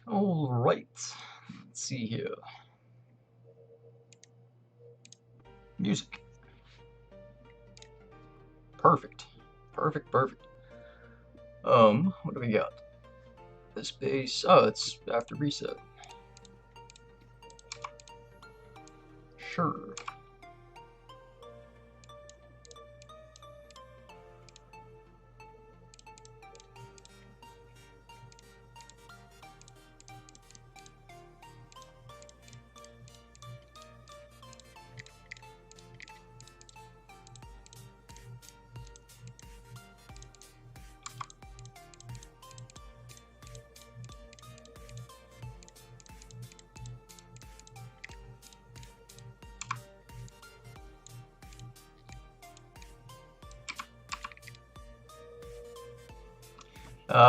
All right. Let's see here. Music. Perfect. Perfect, perfect. What do we got? This base. Oh, it's after reset. Sure.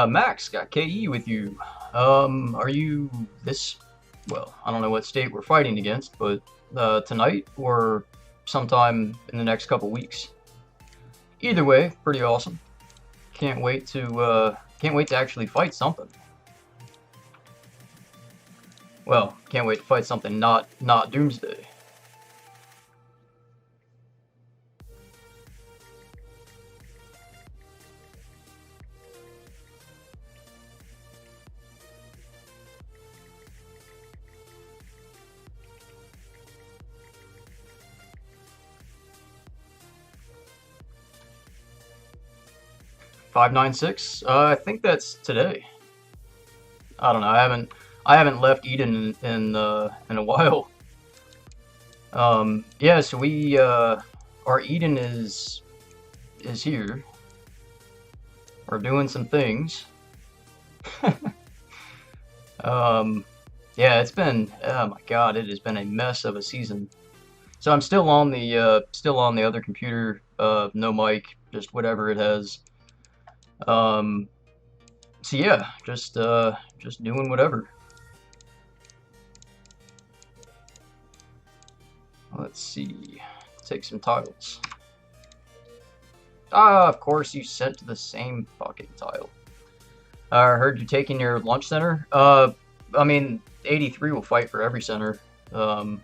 Max, got KE with you. Are you this? Well, I don't know what state we're fighting against, but tonight or sometime in the next couple weeks. Either way, pretty awesome. Can't wait to actually fight something. Well, can't wait to fight something not Doomsday. 596. I think that's today. I don't know. I haven't left Eden in a while. Yeah. So our Eden is here. We're doing some things. Um, yeah. Oh my God, it has been a mess of a season. So I'm still on the other computer. No mic, just whatever it has. Um, so yeah, just doing whatever. Let's see. Take some tiles. Ah, of course you sent to the same fucking tile. I heard you're taking your launch center. I mean, 83 will fight for every center. Um,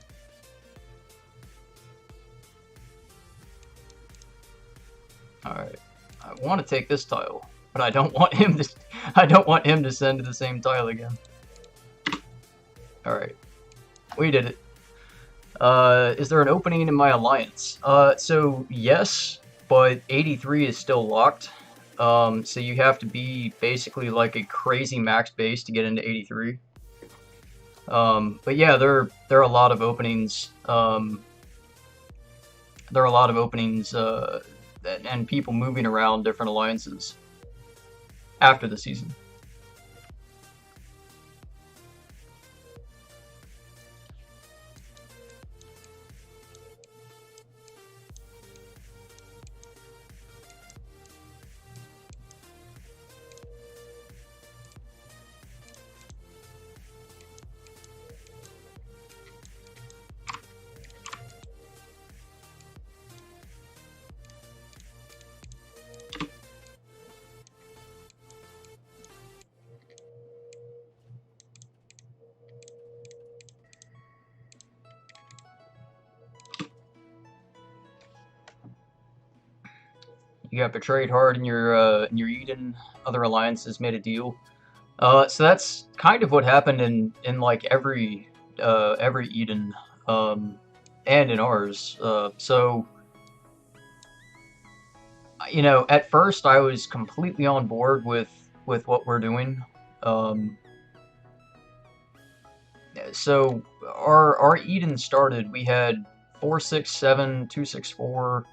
all right. I want to take this tile, but I don't want him to. I don't want him to send to the same tile again. All right, we did it. Is there an opening in my alliance? So yes, but 83 is still locked. So you have to be basically like a crazy max base to get into 83. But yeah, there are a lot of openings. There are a lot of openings and people moving around different alliances after the season. You got betrayed hard in your Eden. Other alliances made a deal. So that's kind of what happened in like every Eden, and in ours. So at first I was completely on board with what we're doing. Um, so our Eden started. We had 467, 264,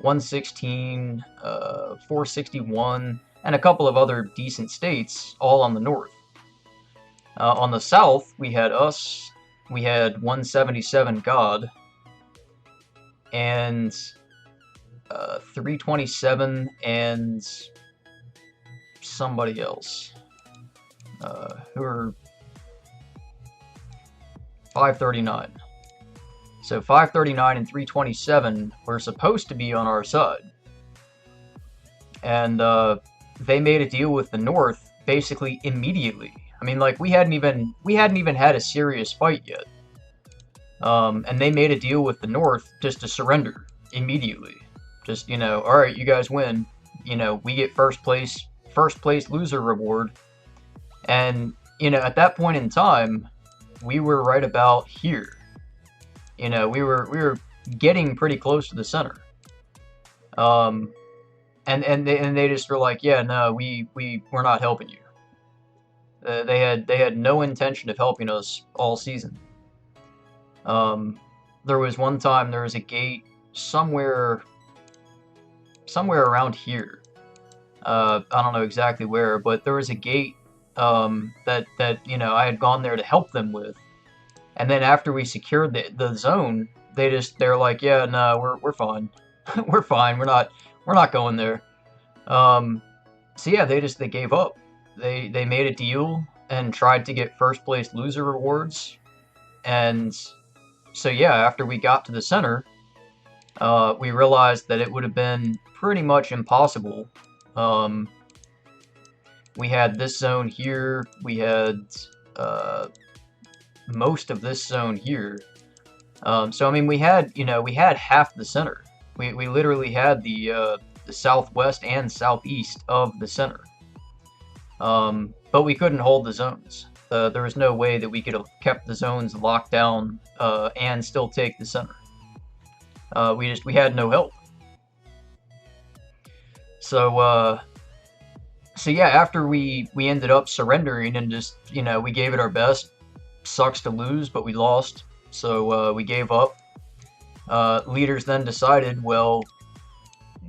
116, 461, and a couple of other decent states, all on the north. On the south, we had us. We had 177 God and 327 and somebody else, who are 539. So 539 and 327 were supposed to be on our side. And they made a deal with the North basically immediately. I mean, like, we hadn't even had a serious fight yet. And they made a deal with the North just to surrender immediately. Just, you know, all right, you guys win. You know, we get first place loser reward. And, you know, at that point in time, we were right about here. You know, we were getting pretty close to the center. And they just were like, yeah, no, we're not helping you. They had no intention of helping us all season. There was one time there was a gate somewhere around here. I don't know exactly where, but there was a gate that you know I had gone there to help them with, and then after we secured the zone, they're like, yeah, no, we're fine, we're fine, we're not going there. So yeah, they gave up. They made a deal and tried to get first place loser rewards, and so yeah, after we got to the center, we realized that it would have been pretty much impossible. We had this zone here, we had most of this zone here. So I mean, we had half the center. We literally had the southwest and southeast of the center. But we couldn't hold the zones. There was no way that we could have kept the zones locked down and still take the center. We had no help. So yeah, after we ended up surrendering and just, you know, we gave it our best. Sucks to lose, but we lost. So we gave up. Leaders then decided, well,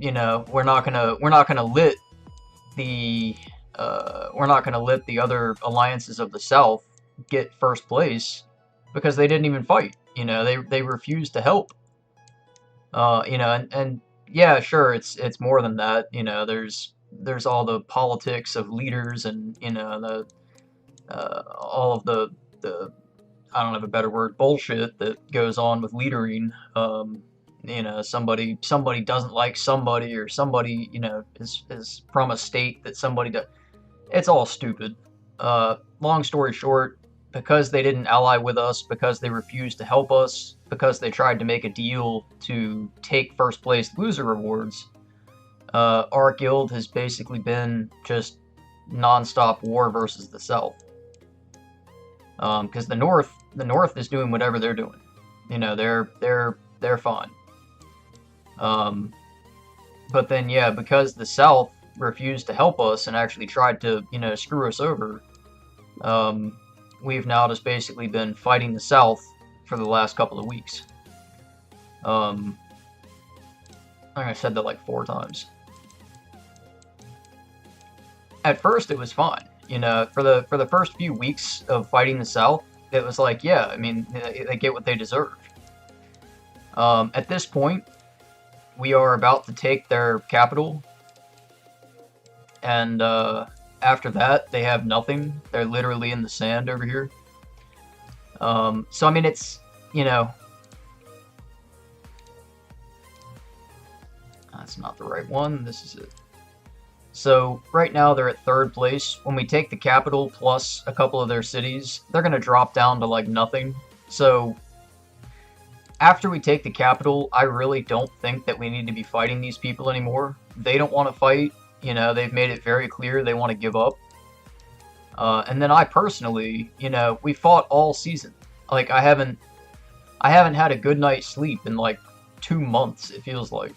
you know, we're not gonna let the other alliances of the South get first place because they didn't even fight. You know, they refused to help. You know, and yeah, sure, it's more than that. You know, there's all the politics of leaders and, you know, all of the I don't have a better word, bullshit that goes on with leadering. You know, somebody doesn't like somebody, or somebody, you know, is from a state that somebody does. It's all stupid. Long story short, because they didn't ally with us, because they refused to help us, because they tried to make a deal to take first place loser rewards, our guild has basically been just non-stop war versus the South. Because the North is doing whatever they're doing. You know, they're fine. But then, yeah, because the South refused to help us and actually tried to, you know, screw us over, we've now just basically been fighting the South for the last couple of weeks. I think I said that like 4 times. At first, it was fine. You know, for the first few weeks of fighting the South, it was like, yeah, I mean, they get what they deserve. At this point, we are about to take their capital, and after that, they have nothing. They're literally in the sand over here. So I mean, it's, you know, that's not the right one. This is it. So right now they're at 3rd place. When we take the capital plus a couple of their cities, they're going to drop down to like nothing. So after we take the capital, I really don't think that we need to be fighting these people anymore. They don't want to fight. You know, they've made it very clear they want to give up. And then I personally, you know, we fought all season. Like, I haven't had a good night's sleep in like 2 months, it feels like.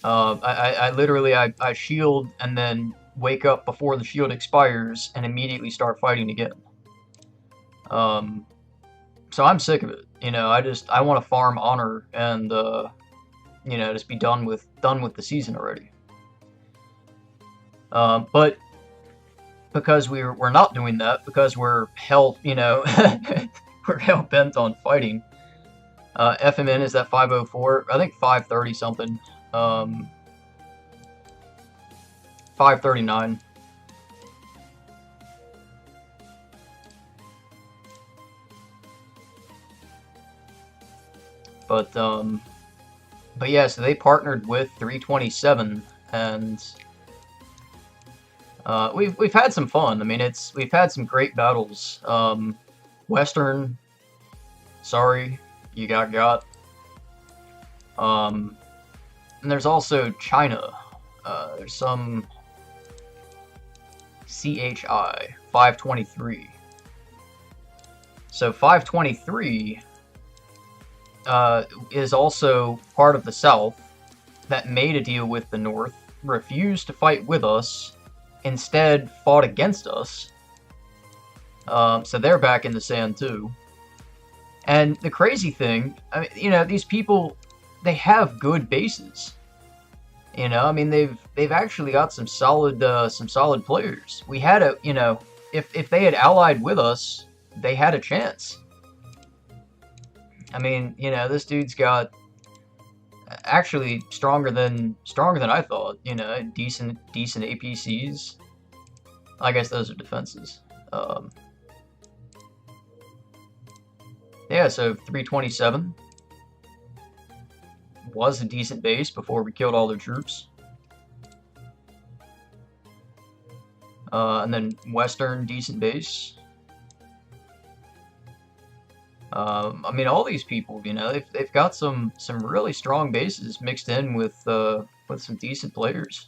I literally shield and then wake up before the shield expires and immediately start fighting again. So I'm sick of it. You know, I want to farm honor and you know, just be done with the season already. But because we're not doing that, because we're hell, you know, we're hell bent on fighting. FMN is at 504. I think 530 something. 539. But yeah, so they partnered with 327, and We've had some fun. I mean, we've had some great battles. Western, sorry, you got. And there's also China. There's some CHI 523. So 523 is also part of the South that made a deal with the North, refused to fight with us, instead fought against us. So they're back in the sand too. And the crazy thing, I mean, you know, these people, they have good bases. You know, I mean, they've actually got some solid players. We had a, you know, if they had allied with us, they had a chance. I mean, you know, this dude's got actually stronger than I thought. You know, decent APCs. I guess those are defenses. Yeah, so 327 was a decent base before we killed all their troops. And then Western, decent base. I mean, all these people, you know, they've got some really strong bases mixed in with some decent players.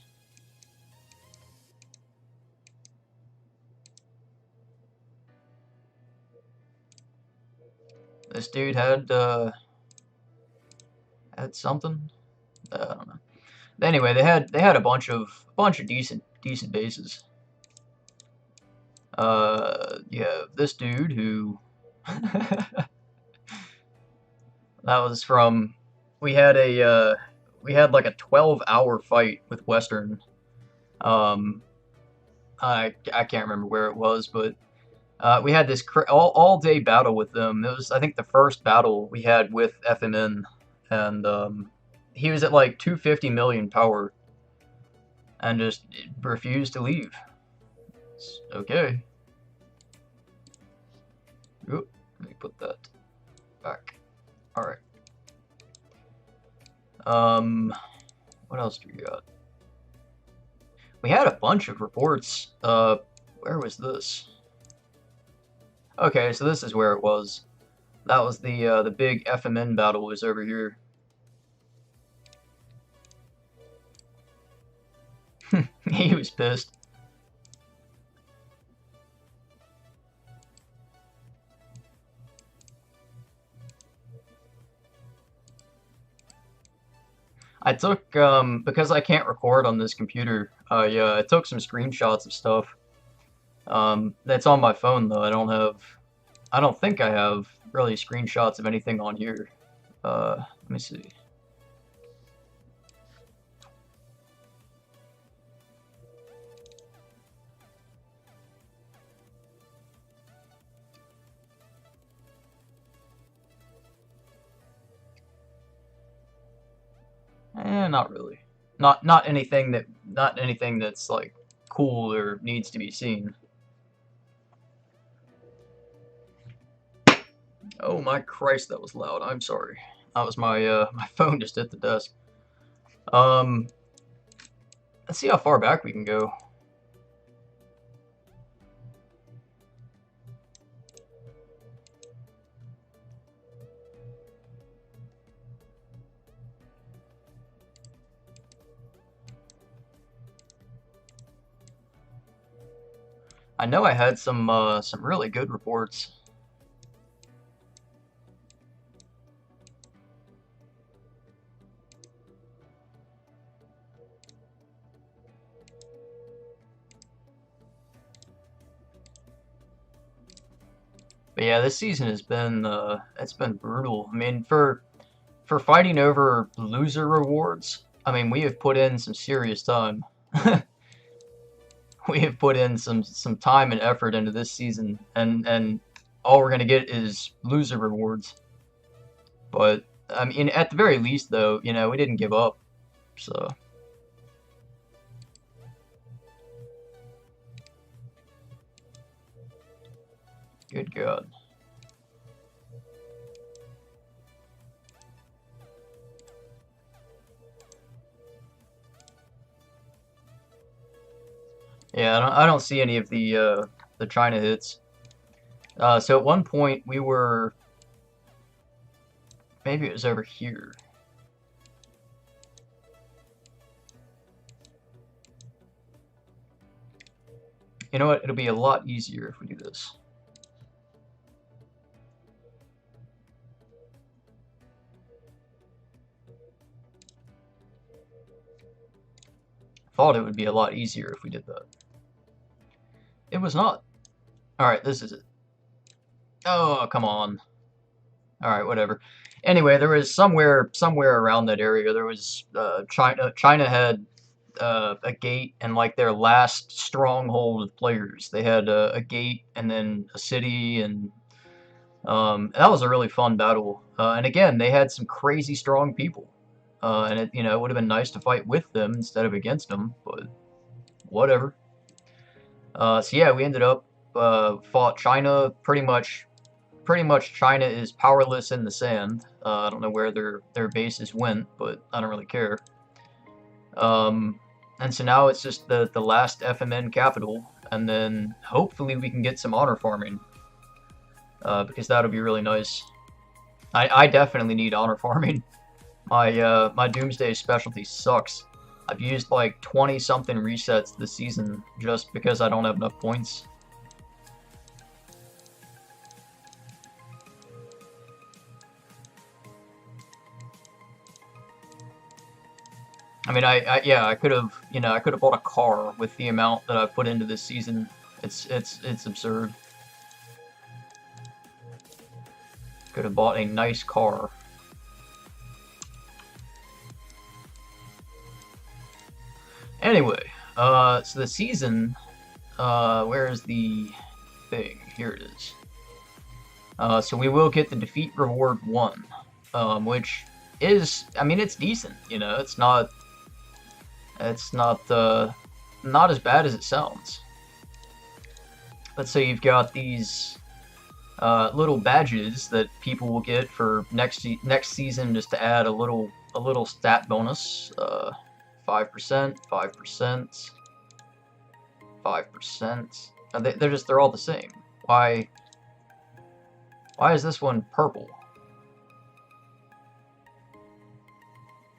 This dude had something. I don't know. Anyway, they had a bunch of decent bases. Yeah, this dude who that was from. We had like a 12-hour fight with Western. I can't remember where it was, but we had this all day battle with them. It was, I think, the first battle we had with FMN, and he was at like 250 million power and just refused to leave. It's okay. Oop, let me put that back. Alright. What else do we got? We had a bunch of reports. Where was this? Okay, so this is where it was. That was the big FMN battle was over here. He was pissed. I took, because I can't record on this computer, yeah, I took some screenshots of stuff. That's on my phone, though. I don't think I have really screenshots of anything on here. Let me see. Not really. Not anything that's like cool or needs to be seen. Oh my Christ, that was loud. I'm sorry. That was my my phone just hit the desk. Let's see how far back we can go. I know I had some really good reports. But yeah, this season has been it's been brutal. I mean, for fighting over loser rewards, I mean, we have put in some serious time. We have put in some time and effort into this season, and all we're gonna get is loser rewards. But I mean, at the very least, though, you know, we didn't give up. So. Good God. Yeah, I don't see any of the China hits. So at one point we were, maybe it was over here. You know what? It'll be a lot easier if we do this. Thought it would be a lot easier if we did that. It was not. Alright, this is it. Oh, come on. Alright, whatever. Anyway, there was somewhere around that area, there was, China had a gate and like their last stronghold of players. They had a gate and then a city, and that was a really fun battle. And again, they had some crazy strong people. And it, it would have been nice to fight with them instead of against them, but whatever. So yeah, we ended up fought China. Pretty much China is powerless in the sand. I don't know where their bases went, but I don't really care. And so now it's just the last FMN capital, and then hopefully we can get some honor farming, because that'll be really nice. I definitely need honor farming. My Doomsday specialty sucks. I've used like 20-something resets this season just because I don't have enough points. I mean, yeah, I could have, I could have bought a car with the amount that I've put into this season. It's absurd. Could have bought a nice car. Anyway, so the season, where is the thing? Here it is. So we will get the defeat reward 1, which is, I mean, it's decent, it's not not as bad as it sounds. Let's say you've got these little badges that people will get for next season, just to add a little stat bonus. 5%, 5%, 5%. They're all the same. Why is this one purple?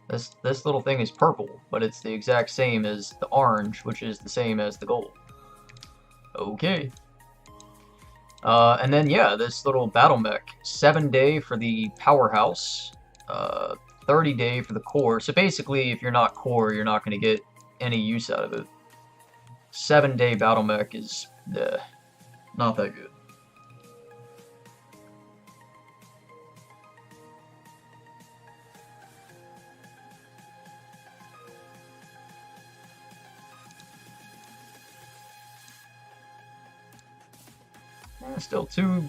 This little thing is purple, but it's the exact same as the orange, which is the same as the gold. Okay. And then yeah, this little battle mech, 7-day for the powerhouse, 30-day for the core. So basically, if you're not core, you're not going to get any use out of it. 7-day battle mech is not that good. Still too.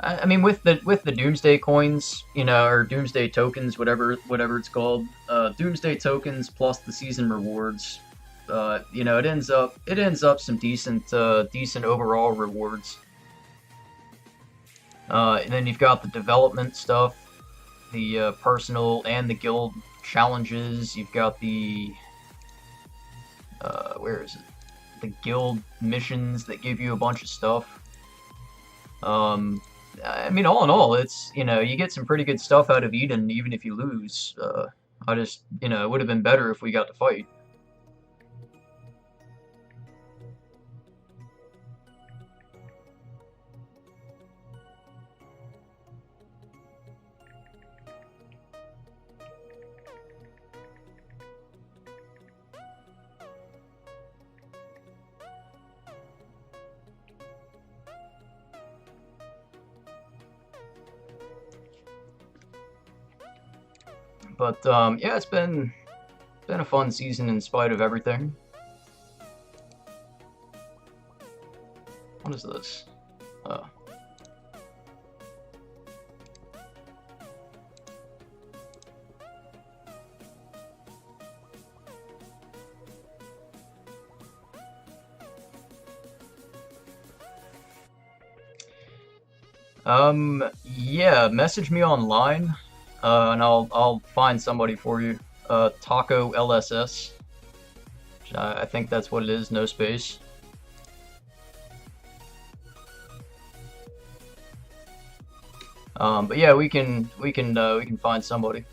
I mean, with the Doomsday coins, or Doomsday tokens, whatever it's called, Doomsday tokens plus the season rewards, it ends up some decent overall rewards. And then you've got the development stuff, the personal and the guild challenges. You've got the where is it? The guild missions that give you a bunch of stuff. I mean, all in all, it's, you get some pretty good stuff out of Eden, even if you lose. I just, it would have been better if we got to fight. But yeah, it's been a fun season in spite of everything. What is this? Oh. Yeah, message me online. And I'll find somebody for you. Taco LSS. I think that's what it is, no space. But yeah, we can find somebody.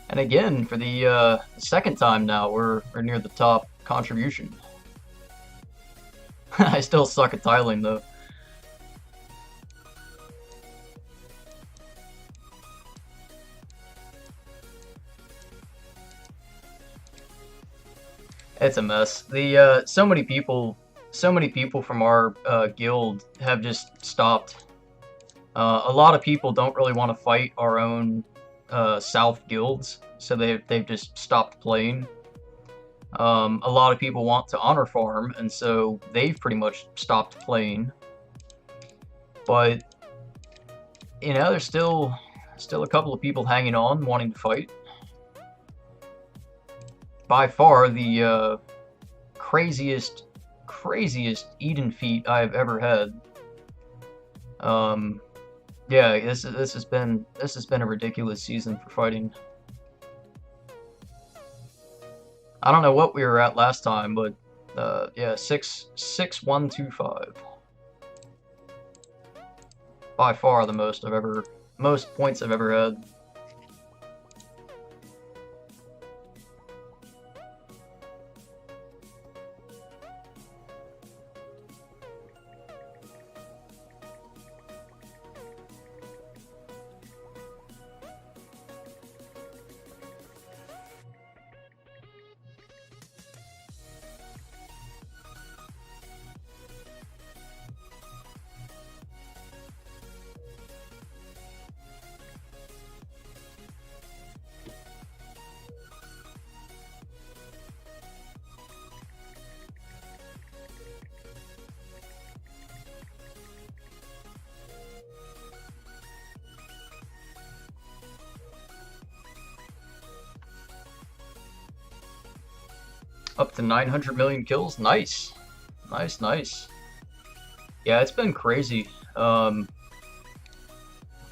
And again, for the second time now, we're near the top contribution. I still suck at tiling though. It's a mess. The so many people from our guild have just stopped. A lot of people don't really want to fight our own South guilds, so they've just stopped playing. A lot of people want to honor farm, and so they've pretty much stopped playing. But you know, there's still a couple of people hanging on, wanting to fight. By far the craziest Eden feat I've ever had. Yeah, this has been a ridiculous season for fighting. I don't know what we were at last time, but yeah, 6-1-2-5. By far the most points I've ever had. Up to 900 million kills. Nice. Nice, nice. Yeah, it's been crazy. A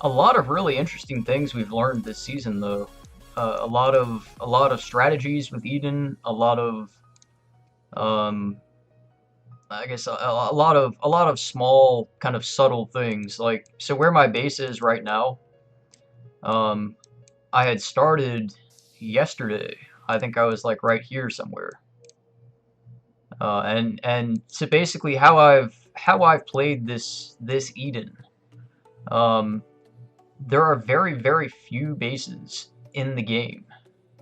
lot of really interesting things we've learned this season, though. A lot of strategies with Eden. A lot of, I guess, a lot of small, kind of subtle things. Like, so where my base is right now, I had started yesterday. I think I was like right here somewhere. And so basically how I've played this Eden, there are very few bases in the game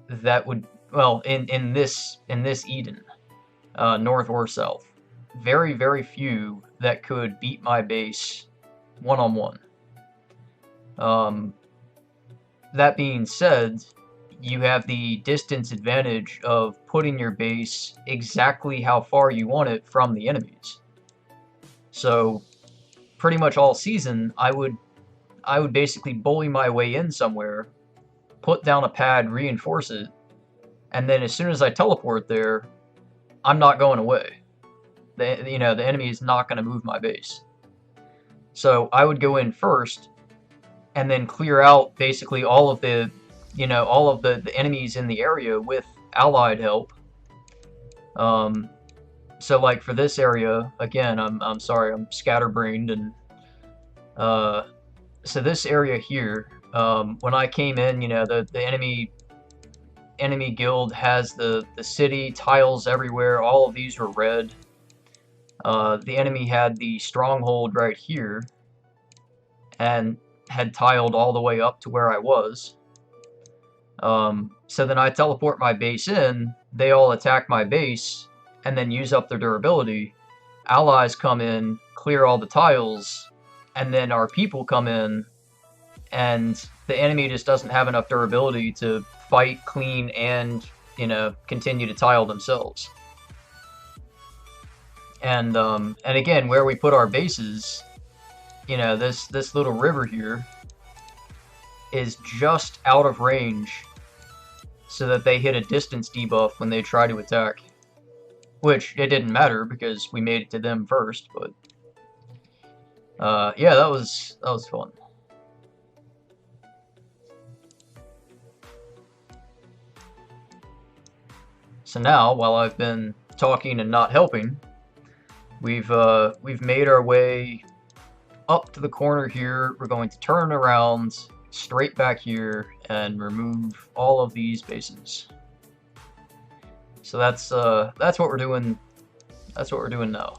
that would, well, in this Eden, north or south, very few that could beat my base one-on-one. That being said, you have the distance advantage of putting your base exactly how far you want it from the enemies. So pretty much all season, I would basically bully my way in somewhere, put down a pad, reinforce it, and then as soon as I teleport there, I'm not going away. The enemy is not going to move my base. So I would go in first, and then clear out basically all of the enemies in the area with allied help. So like for this area, again, I'm sorry, I'm scatterbrained, and so this area here, when I came in, the enemy guild has the city, tiles everywhere, all of these were red. The enemy had the stronghold right here, and had tiled all the way up to where I was. So then I teleport my base in, they all attack my base, and then use up their durability. Allies come in, clear all the tiles, and then our people come in, and the enemy just doesn't have enough durability to fight, clean, and, continue to tile themselves. And again, where we put our bases, this little river here is just out of range so that they hit a distance debuff when they try to attack. Which, it didn't matter because we made it to them first, but yeah, that was fun. So now, while I've been talking and not helping, we've made our way up to the corner here. We're going to turn around straight back here and remove all of these bases. So that's what we're doing. That's what we're doing now.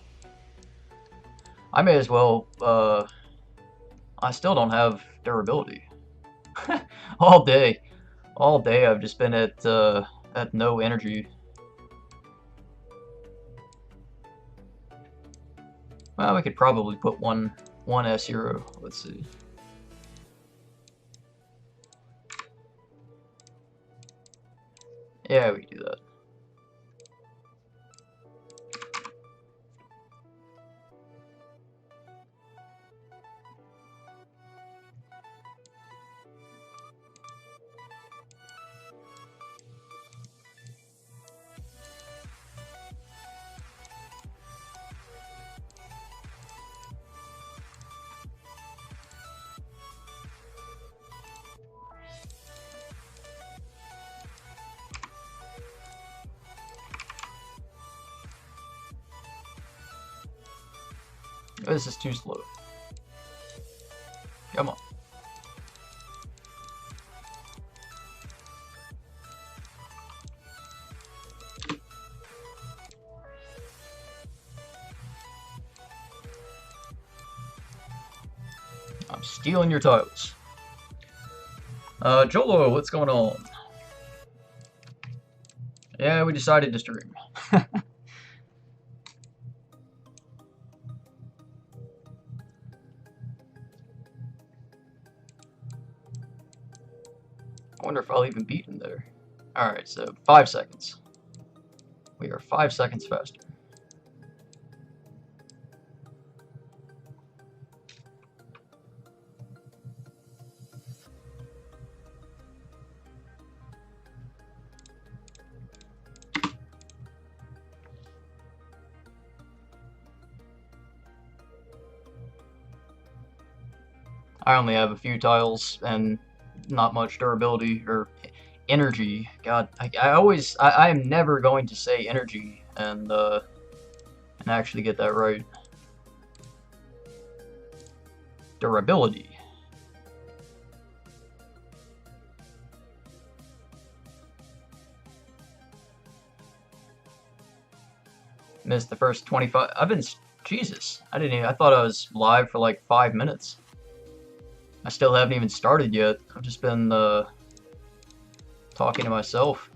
I may as well. I still don't have durability. all day I've just been at no energy. Well, we could probably put one S0. Let's see. Yeah, we can do that. This is too slow. Come on. I'm stealing your tiles. Jolo, what's going on? Yeah, we decided to stream. I wonder if I'll even beat him there. Alright, so 5 seconds. We are 5 seconds faster. I only have a few tiles and not much durability or energy. God, I am never going to say energy and actually get that right. Durability. Missed the first 25. Jesus. I thought I was live for like 5 minutes. I still haven't even started yet. I've just been talking to myself.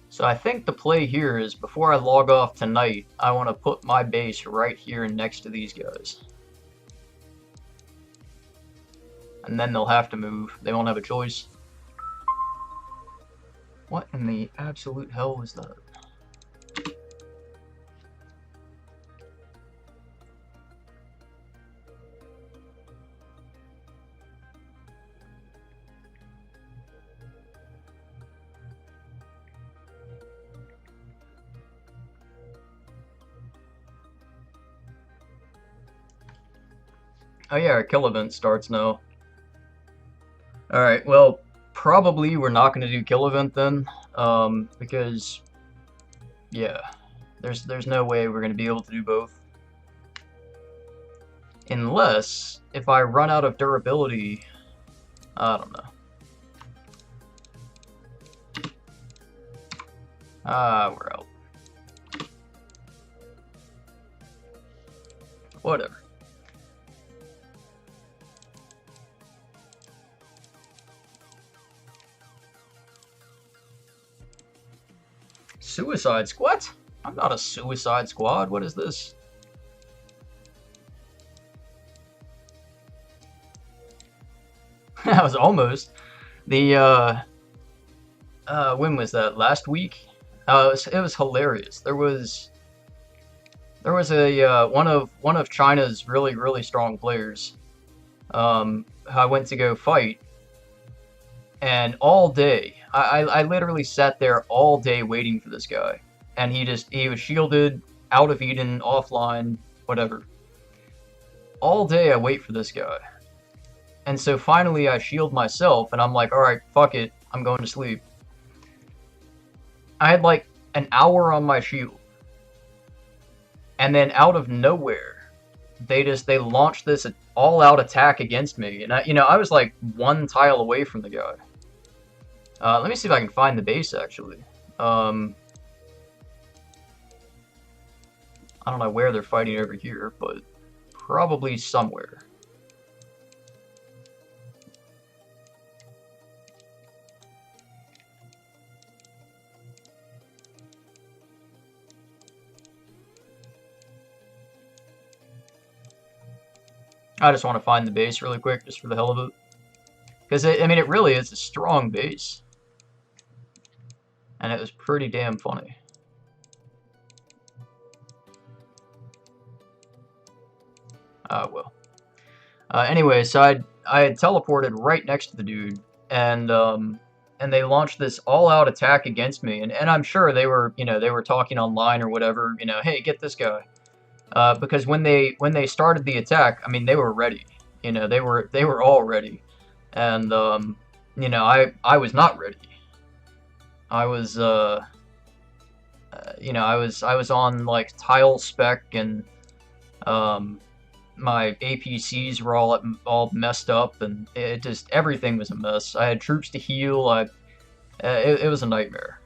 So I think the play here is before I log off tonight, I want to put my base right here next to these guys. And then they'll have to move. They won't have a choice. What in the absolute hell was that? Oh yeah, our kill event starts now. Alright, well, probably we're not going to do kill event then, because, yeah, there's no way we're going to be able to do both. Unless, if I run out of durability, I don't know. We're out. Whatever. Suicide Squad? I'm not a Suicide Squad. What is this? That was almost. The, when was that? Last week? It was hilarious. There was There was a one of China's really strong players. Who I went to go fight, and all day I literally sat there all day waiting for this guy, and he was shielded, out of Eden, offline, whatever. All day I wait for this guy, and so finally I shield myself, and I'm like, all right, fuck it, I'm going to sleep. I had like an hour on my shield, and then out of nowhere, they launched this all-out attack against me, and I was like one tile away from the guy. Let me see if I can find the base actually. I don't know where they're fighting over here, but probably somewhere. I just want to find the base really quick, just for the hell of it. Because, I mean, it really is a strong base. And it was pretty damn funny. Well. Anyway, so I had teleported right next to the dude, and they launched this all-out attack against me, and I'm sure they were, they were talking online or whatever, hey, get this guy. Because when they started the attack, I mean, they were ready. They were all ready, and I was not ready. I was I was on like tile spec, and my APCs were all messed up, and it just everything was a mess. I had troops to heal. It was a nightmare.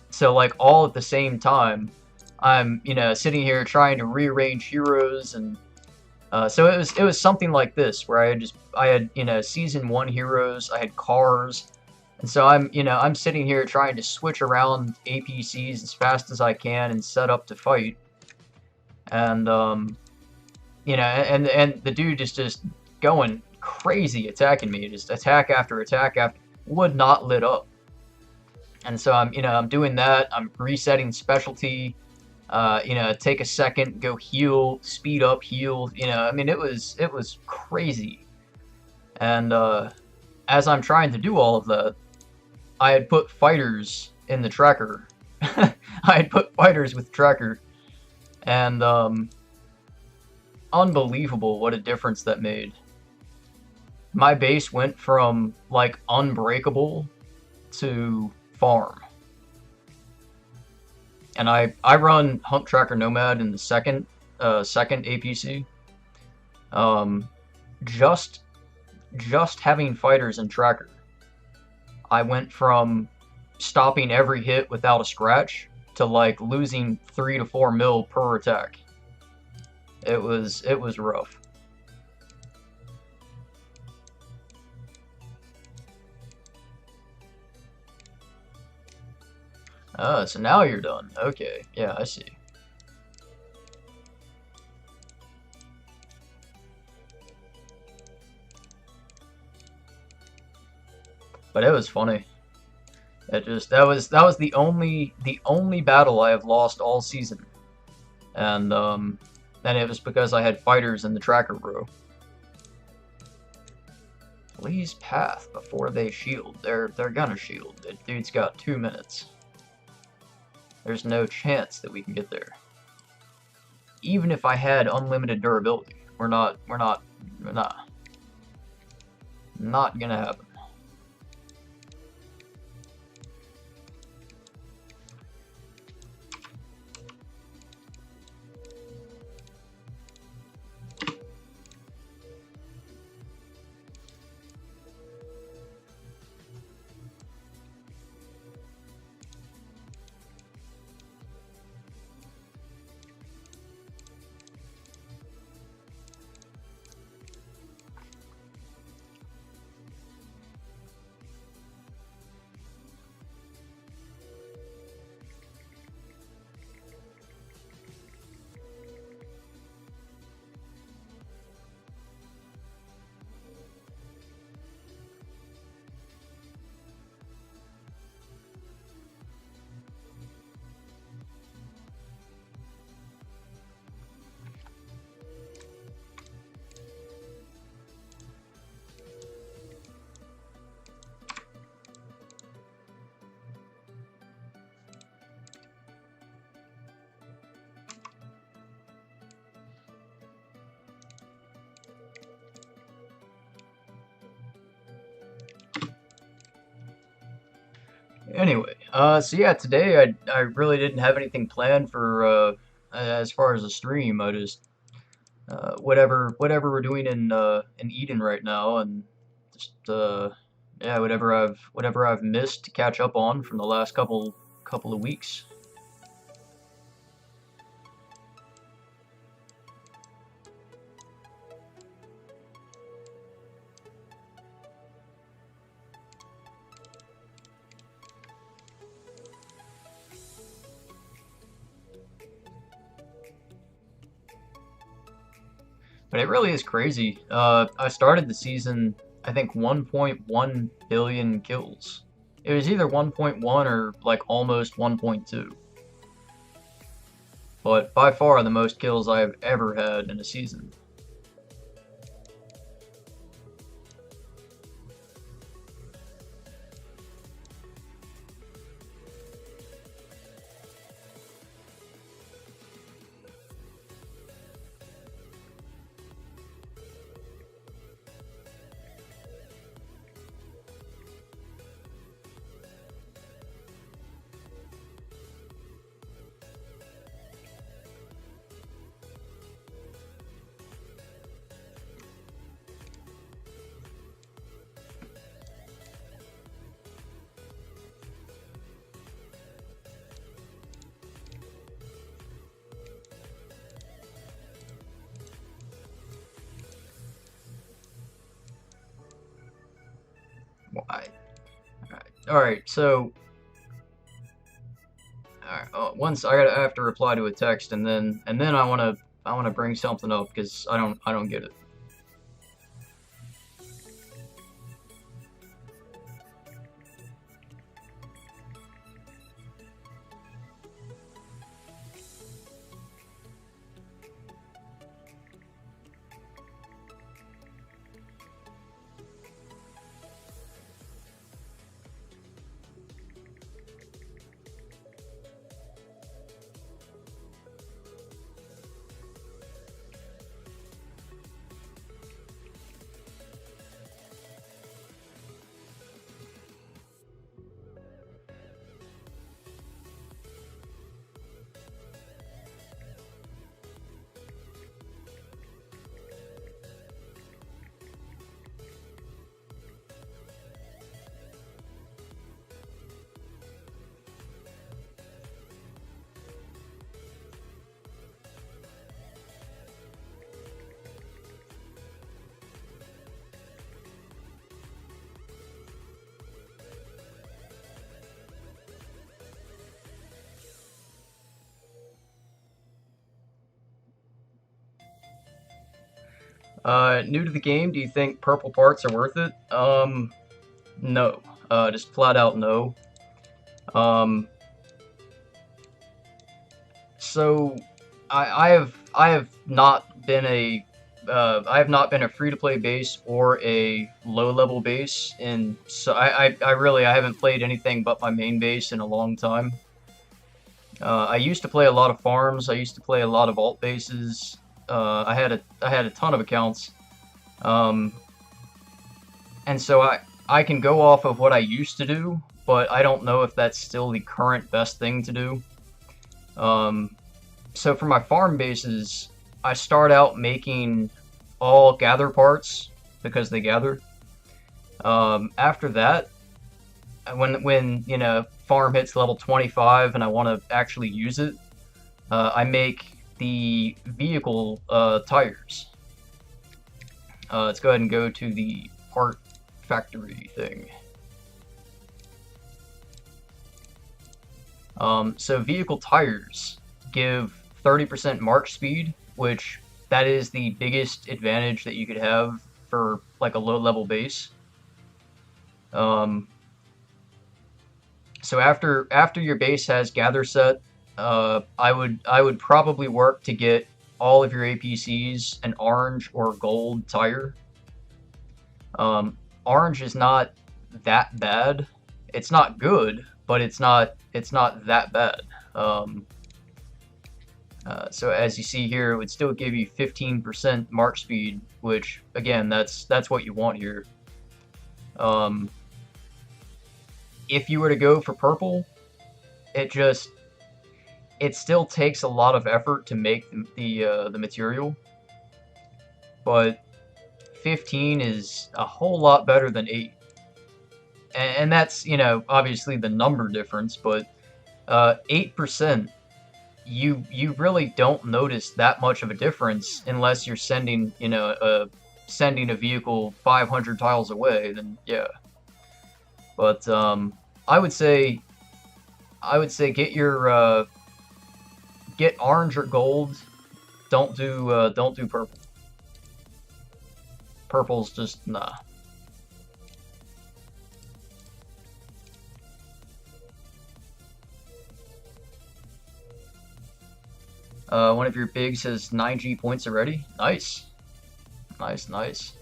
So like all at the same time, I'm sitting here trying to rearrange heroes, and so it was something like this where I had season 1 heroes, I had cars, and so I'm sitting here trying to switch around APCs as fast as I can and set up to fight, and and the dude is just going crazy attacking me, just attack after attack after, would not lit up. And so I'm doing that, I'm resetting specialty, take a second, go heal, speed up, heal, I mean, it was crazy. And as I'm trying to do all of that, I had put fighters in the tracker. I had put fighters with tracker, and unbelievable what a difference that made. My base went from like unbreakable to farm. And I run Hunt Tracker Nomad in the second APC. Just having fighters in tracker, I went from stopping every hit without a scratch to like losing 3 to 4 mil per attack. It was rough. So now you're done. Okay, yeah, I see. But it was funny. That was the only battle I have lost all season, and it was because I had fighters in the tracker row. Please path before they shield. They're gonna shield. The dude's got 2 minutes. There's no chance that we can get there. Even if I had unlimited durability, we're not gonna happen. Anyway, so yeah, today I really didn't have anything planned for as far as a stream. I just whatever we're doing in Eden right now, and just yeah, whatever I've missed to catch up on from the last couple of weeks. But it really is crazy. I started the season, I think 1.1 billion kills. It was either 1.1 or like almost 1.2. But by far the most kills I've ever had in a season. Why? Alright, so once I have to reply to a text, and then I wanna bring something up because I don't get it. New to the game, do you think purple parts are worth it? No. Just flat out no. Um, so I have not been a free to play base or a low level base, and so I haven't played anything but my main base in a long time. I used to play a lot of farms. I used to play a lot of alt bases. I had a ton of accounts, um, and so I can go off of what I used to do, but I don't know if that's still the current best thing to do. Um, so for my farm bases, I start out making all gather parts because they gather. After that, when farm hits level 25 and I want to actually use it, I make the vehicle tires. Let's go ahead and go to the part factory thing. So vehicle tires give 30% march speed, which that is the biggest advantage that you could have for like a low level base. Um, so after your base has gather set, I would probably work to get all of your APCs an orange or gold tire. Um, Orange is not that bad. It's not good, but it's not that bad. Um, so as you see here, it would still give you 15% march speed, which again, that's what you want here. Um, if you were to go for purple, it still takes a lot of effort to make the material, but 15 is a whole lot better than 8. And that's, you know, obviously the number difference, but 8%, you really don't notice that much of a difference unless you're sending, you know, sending a vehicle 500 tiles away, then yeah. But I would say get your get orange or gold. Don't do purple. Purple's just nah. One of your bigs has 9G points already. Nice. Nice, nice.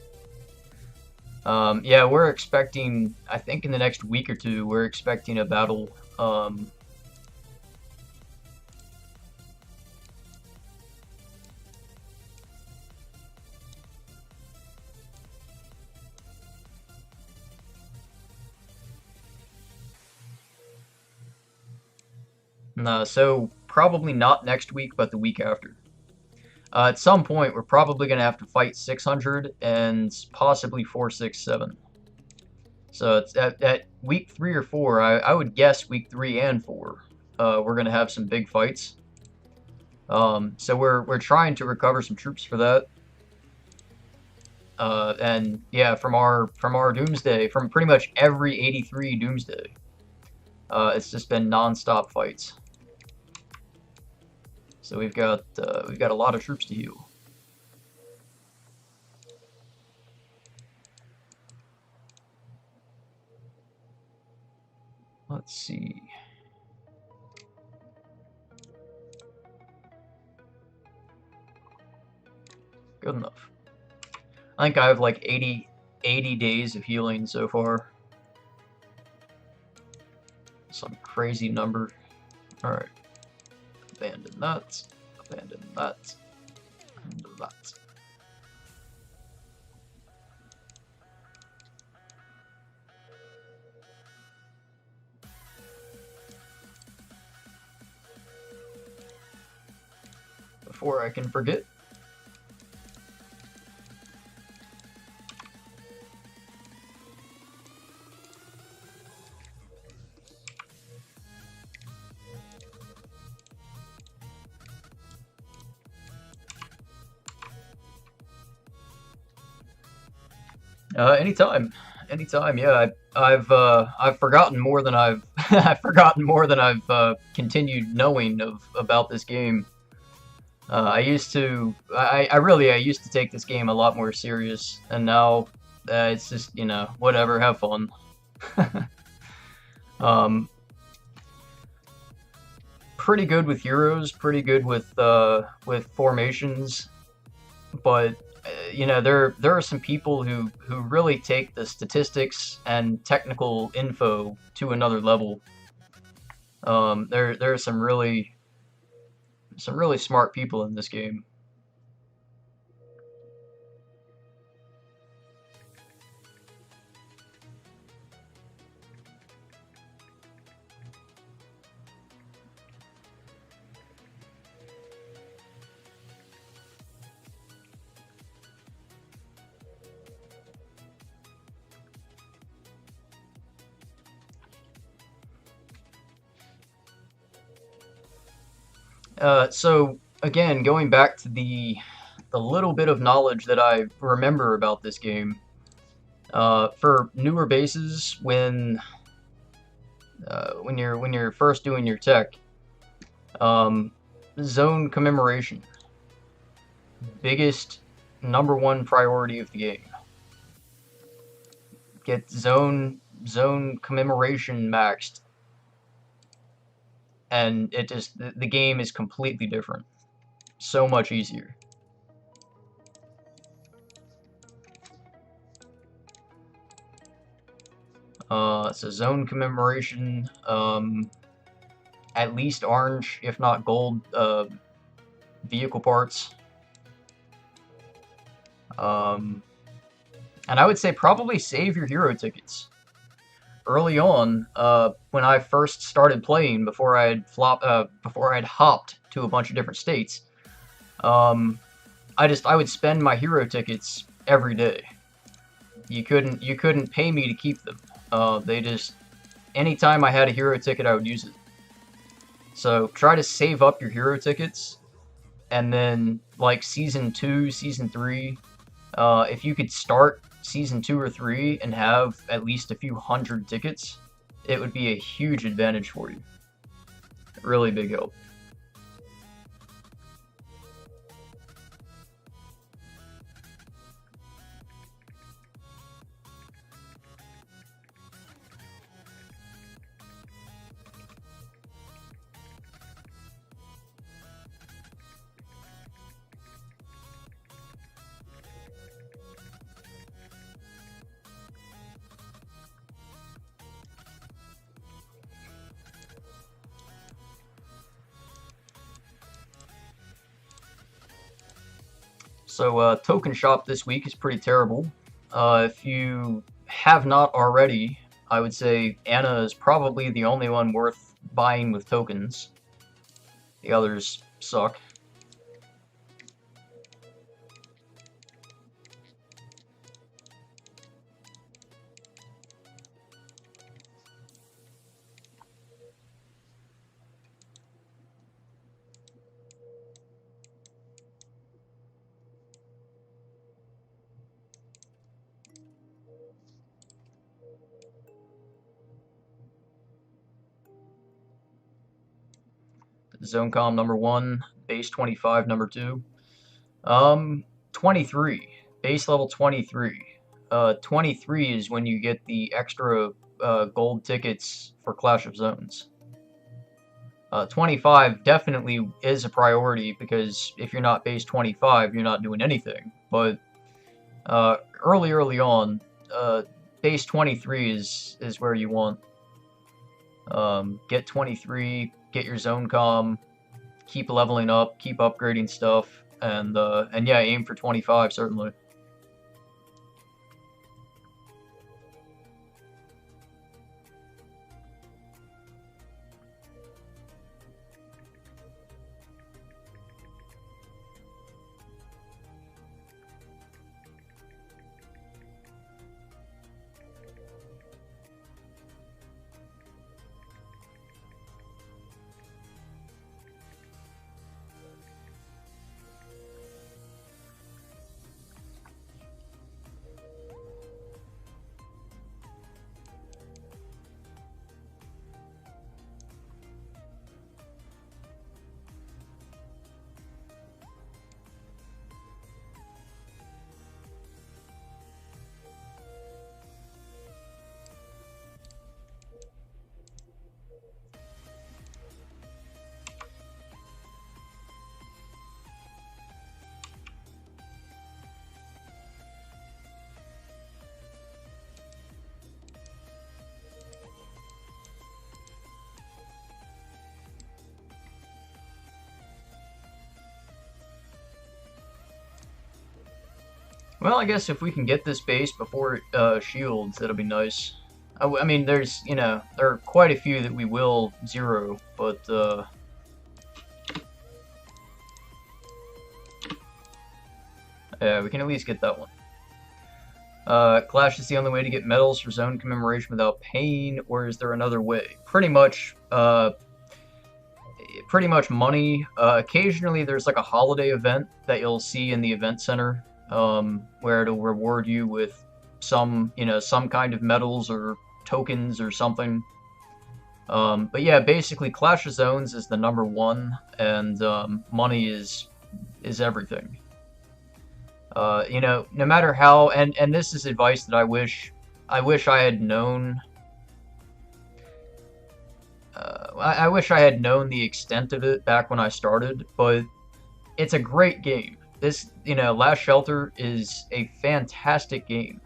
Yeah, we're expecting, I think in the next week or two, we're expecting a battle. So probably not next week, but the week after. At some point, we're probably going to have to fight 600 and possibly 467. So it's at week 3 or 4. I would guess week 3 and 4. We're going to have some big fights. So we're trying to recover some troops for that. And yeah, from our Doomsday, from pretty much every 83 Doomsday, it's just been non-stop fights. So we've got a lot of troops to heal. Let's see. Good enough. I think I have like 80 days of healing so far. Some crazy number. Alright. Abandon that. Abandon that. And that. Before I can forget. Anytime. Yeah, I've forgotten more than I've I've forgotten more than I've continued knowing about this game. I used to I used to take this game a lot more serious, and now it's just, you know, whatever, have fun. Pretty good with heroes, pretty good with formations, but you know, there are some people who really take the statistics and technical info to another level. There are some really smart people in this game. So again, going back to the little bit of knowledge that I remember about this game, for newer bases, when you're first doing your tech, zone commemoration, biggest #1 priority of the game. Get zone commemoration maxed, and it just the game is completely different, so much easier. So zone commemoration, at least orange, if not gold, vehicle parts. And I would say probably save your hero tickets. early on, when I first started playing, before I had hopped to a bunch of different states, um, I would spend my hero tickets every day. You couldn't pay me to keep them. They just anytime I had a hero ticket, I would use it. So try to save up your hero tickets, and then like season 2, season 3, if you could start season 2 or 3 and have at least a few hundred tickets, it would be a huge advantage for you. Really big help. So token shop this week is pretty terrible. If you have not already, I would say Anna is probably the only one worth buying with tokens. The others suck. ZoneCom number 1, base 25 number 2. 23. Base level 23. 23 is when you get the extra gold tickets for Clash of Zones. 25 definitely is a priority, because if you're not base 25, you're not doing anything. But early on, base 23 is where you want. Get 23, get your zone com, keep leveling up, keep upgrading stuff, and yeah, aim for 25 certainly. Well, I guess if we can get this base before it shields, that'll be nice. I mean, there's, there are quite a few that we will zero, but, yeah, we can at least get that one. Clash is the only way to get medals for zone commemoration without paying, or is there another way? Pretty much money. Occasionally there's like a holiday event that you'll see in the event center, where it'll reward you with some kind of medals or tokens or something. But yeah, basically Clash of Zones is the number one, and money is everything. No matter how, and this is advice that I wish I had known. I wish I had known the extent of it back when I started, but it's a great game. This, Last Shelter is a fantastic game,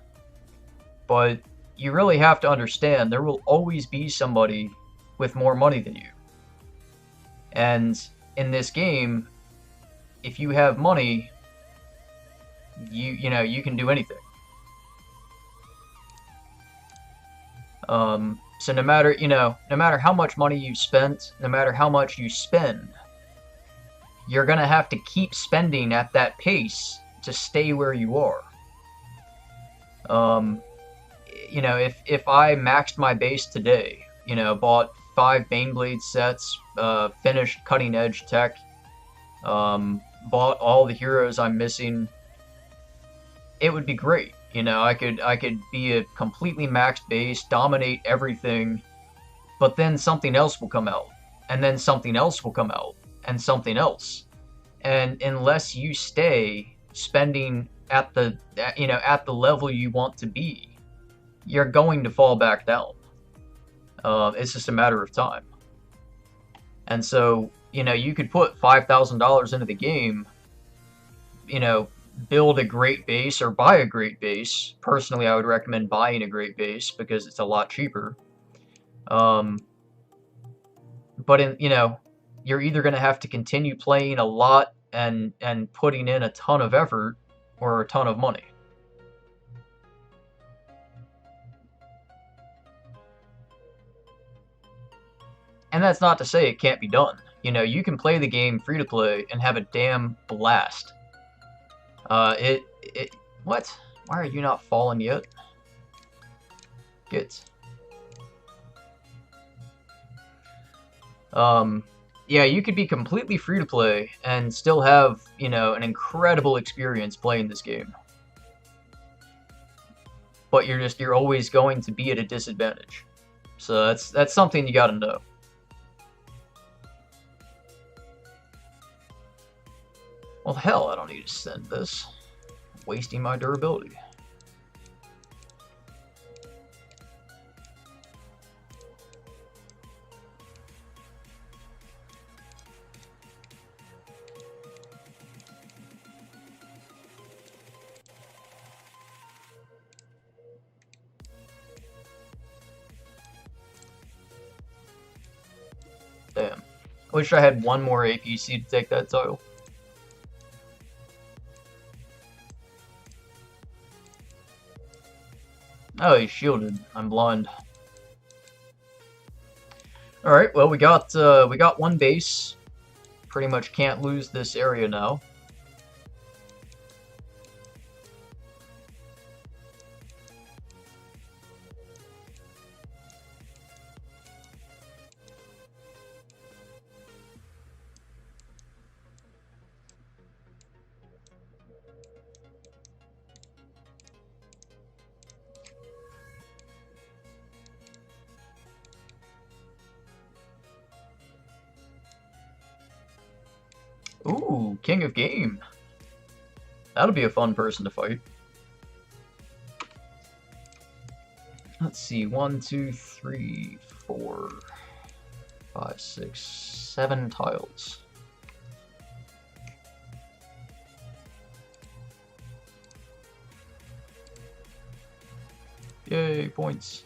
but you really have to understand there will always be somebody with more money than you. And in this game, if you have money, you can do anything. So no matter, no matter how much money you've spent, no matter how much you spend, you're gonna have to keep spending at that pace to stay where you are. Um, if I maxed my base today, bought 5 Baneblade sets, finished cutting edge tech, bought all the heroes I'm missing, it would be great. I could be a completely maxed base, dominate everything, but then something else will come out, and then something else will come out, and something else. And unless you stay spending at the level you want to be, you're going to fall back down. It's just a matter of time. And so, you could put $5,000 into the game, build a great base or buy a great base. Personally, I would recommend buying a great base because it's a lot cheaper. But you're either going to have to continue playing a lot and putting in a ton of effort or a ton of money. And that's not to say it can't be done. You can play the game free to play and have a damn blast. What? Why are you not falling yet? Good. Yeah, you could be completely free to play and still have, an incredible experience playing this game. But you're always going to be at a disadvantage. So that's something you gotta know. Well, hell, I don't need to send this. I'm wasting my durability. Damn. I wish I had one more APC to take that title. Oh, he's shielded. I'm blind. Alright, well, we got one base. Pretty much can't lose this area now. Ooh, King of Game. That'll be a fun person to fight. Let's see, 1, 2, 3, 4, 5, 6, 7 tiles. Yay, points.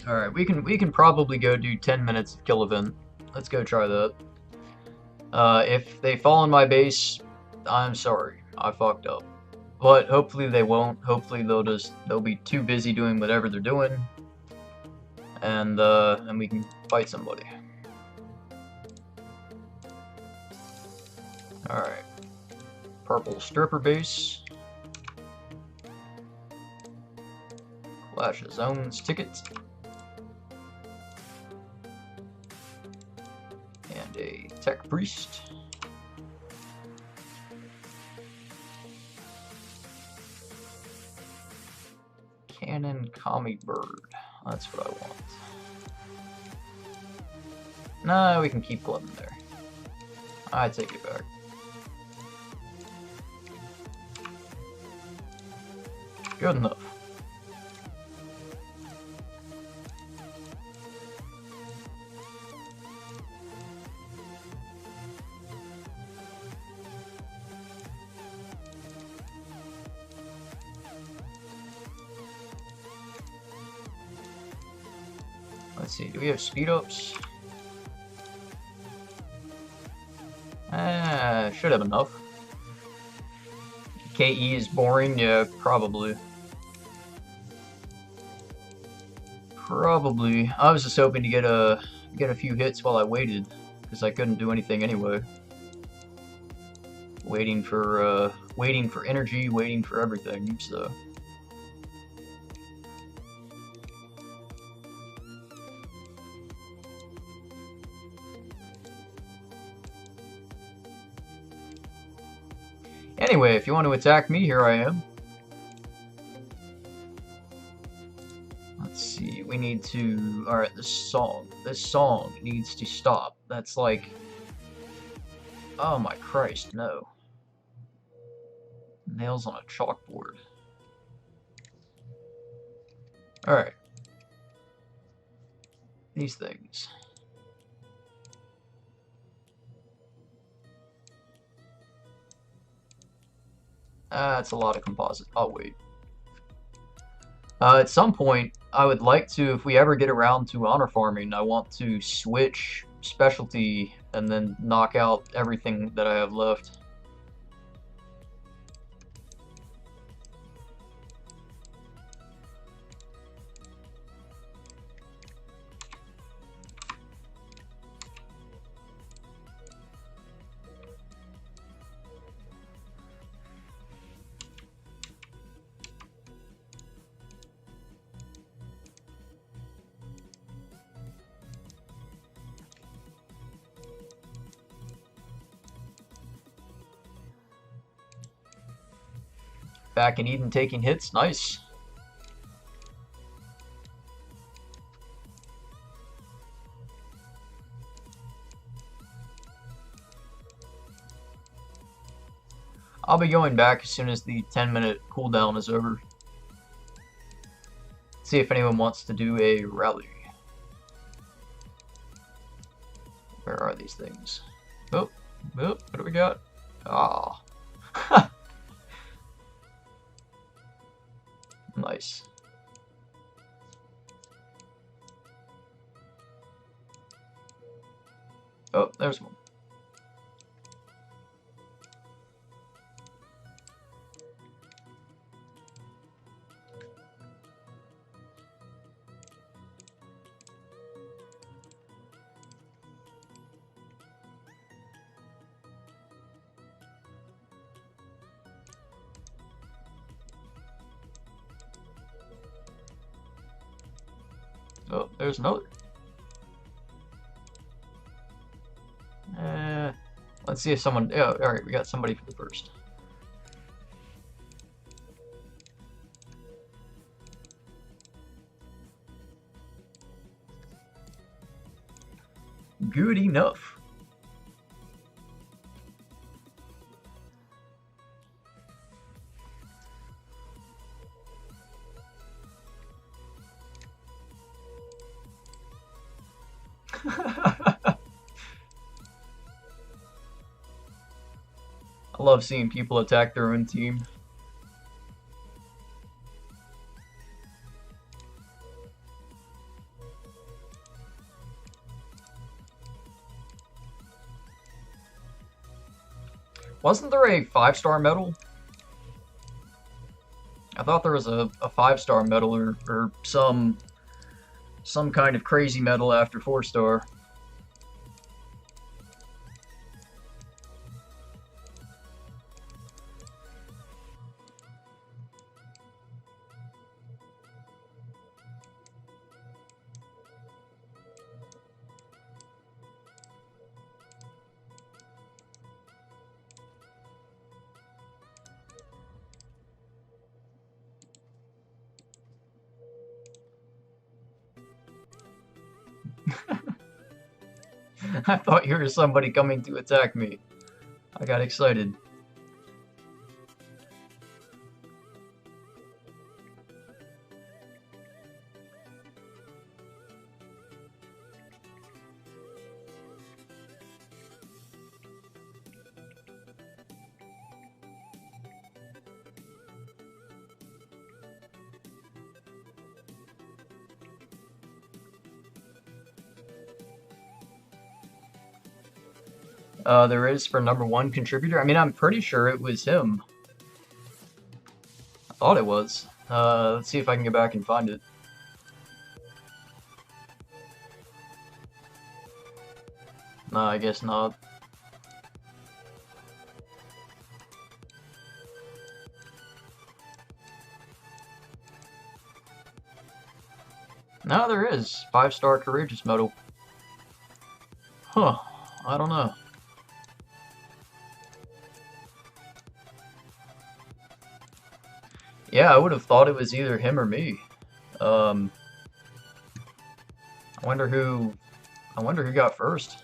Alright, we can probably go do 10 minutes of kill event. Let's go try that. If they fall in my base, I'm sorry. I fucked up. But hopefully they won't. Hopefully they'll be too busy doing whatever they're doing. And we can fight somebody. Alright. Purple stripper base. Clash of Zones ticket. And a Tech Priest. Cannon Kami Bird. That's what I want. No, we can keep Glutton there. I take it back. Good enough. Let's see, do we have speed ups? Should have enough. KE is boring, yeah, probably. Probably. I was just hoping to get a few hits while I waited, because I couldn't do anything anyway. Waiting for energy, waiting for everything, so. Anyway, if you want to attack me, here I am. Let's see, we need to... Alright, this song needs to stop. That's like... Oh my Christ, no. Nails on a chalkboard. Alright. These things. That's a lot of composite. I'll wait. At some point, I would like to, if we ever get around to honor farming, I want to switch specialty and then knock out everything that I have left. Back in Eden taking hits, nice. I'll be going back as soon as the 10-minute cooldown is over. See if anyone wants to do a rally. Where are these things? Oh, what do we got? Ah. Nice. Oh, there's one. Oh, there's another. Let's see if someone... Yeah, alright, we got somebody for the first. Good enough. I love seeing people attack their own team. Wasn't there a 5-star medal? I thought there was a 5-star medal or some kind of crazy medal after 4-star. I thought you were somebody coming to attack me. I got excited. There is for #1 contributor. I mean, I'm pretty sure it was him. I thought it was. Let's see if I can get back and find it. No, I guess not. No, there is. 5-star Courageous Medal. Huh. I don't know. Yeah, I would have thought it was either him or me. I wonder who got first.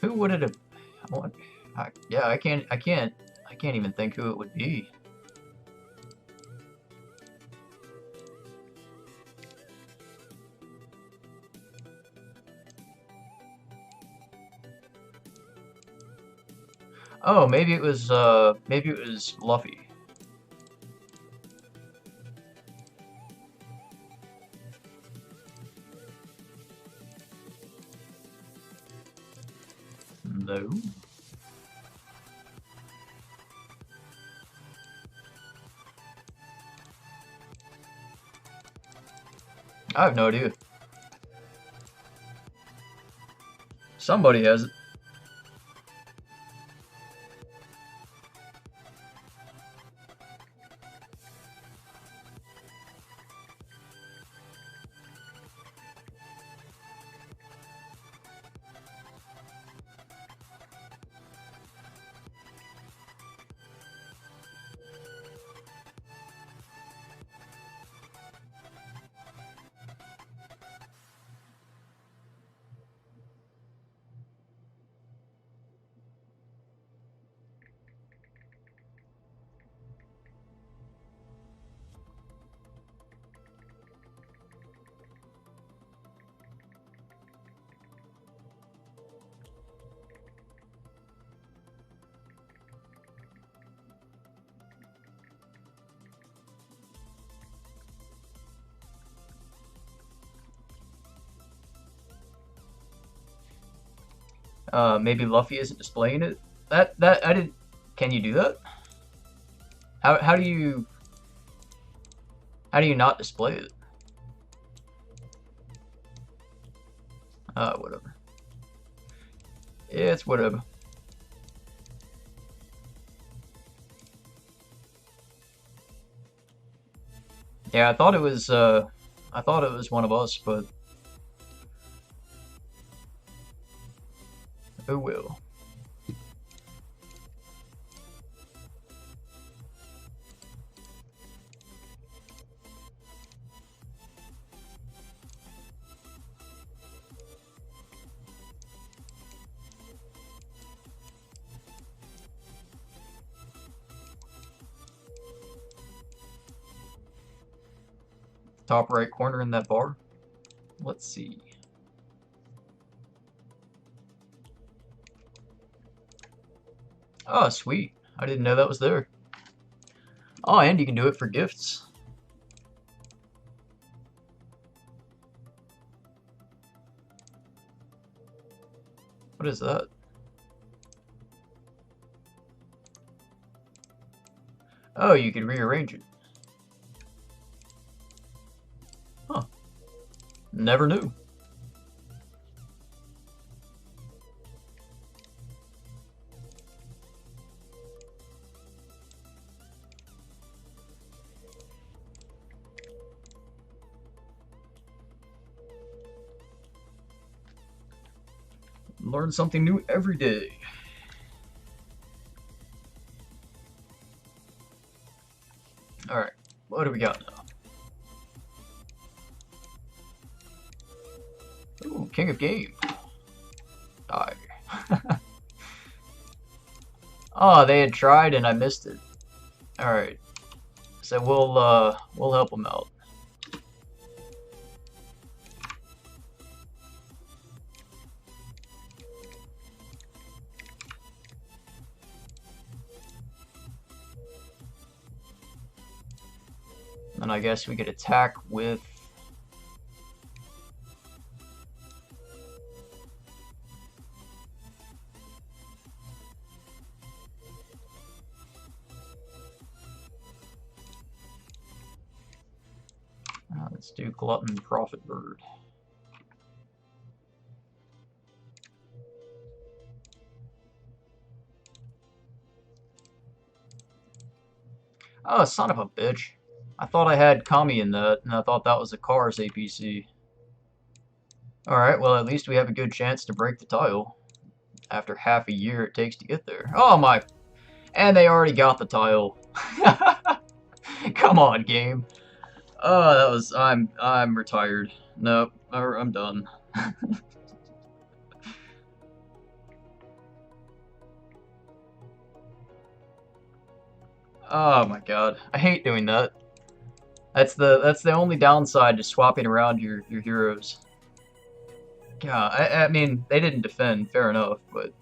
Who would it have? Yeah, I can't even think who it would be. Oh, maybe it was Luffy. No. I have no idea. Somebody has it. Maybe Luffy isn't displaying it. That I didn't. Can you do that? How do you not display it? Whatever. Yeah, it's whatever. Yeah, I thought it was one of us, but oh well. Top right corner in that bar. Let's see. Oh, sweet. I didn't know that was there. Oh, and you can do it for gifts. What is that? Oh, you can rearrange it. Huh. Never knew. Learn something new every day. What do we got now? Ooh, King of Game. Die. Oh, they had tried and I missed it. Alright. So we'll help them out. And I guess we could attack with... let's do Glutton Prophet Bird. Oh, son of a bitch. I thought I had Kami in that, and I thought that was a Cars APC. Alright, well at least we have a good chance to break the tile. After half a year it takes to get there. Oh my... And they already got the tile. Come on, game. Oh, that was... I'm retired. Nope, I'm done. Oh my god. I hate doing that. That's the only downside to swapping around your heroes. Yeah, I mean, they didn't defend, fair enough, but...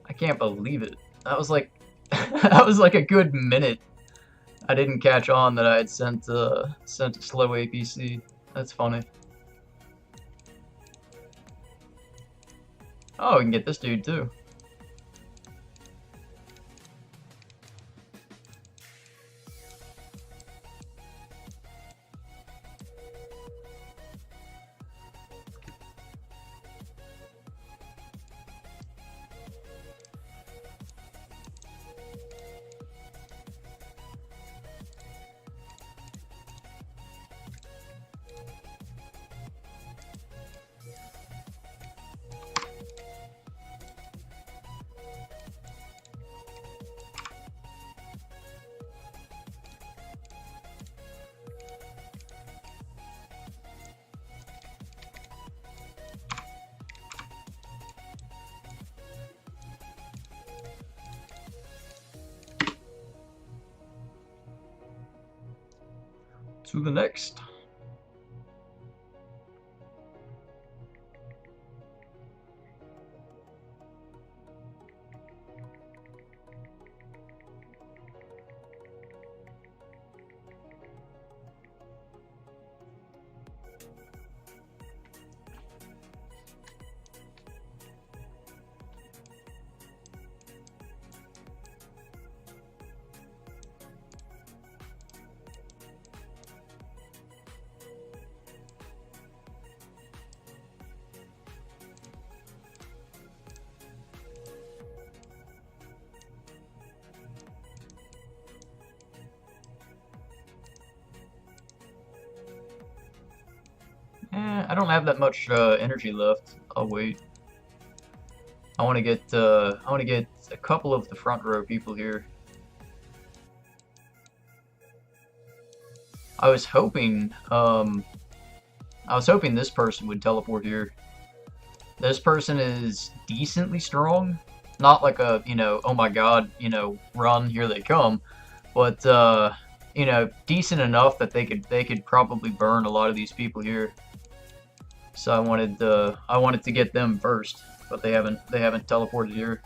I can't believe it. That was like... that was like a good minute. I didn't catch on that I had sent a slow APC. That's funny. Oh, we can get this dude too. To the next. I don't have that much energy left. I'll wait. I want to get a couple of the front row people here. I was hoping this person would teleport here. This person is decently strong, not like a, you know, oh my god, you know, run, here they come, but you know, decent enough that they could probably burn a lot of these people here. So I wanted to get them first, but they haven't teleported here.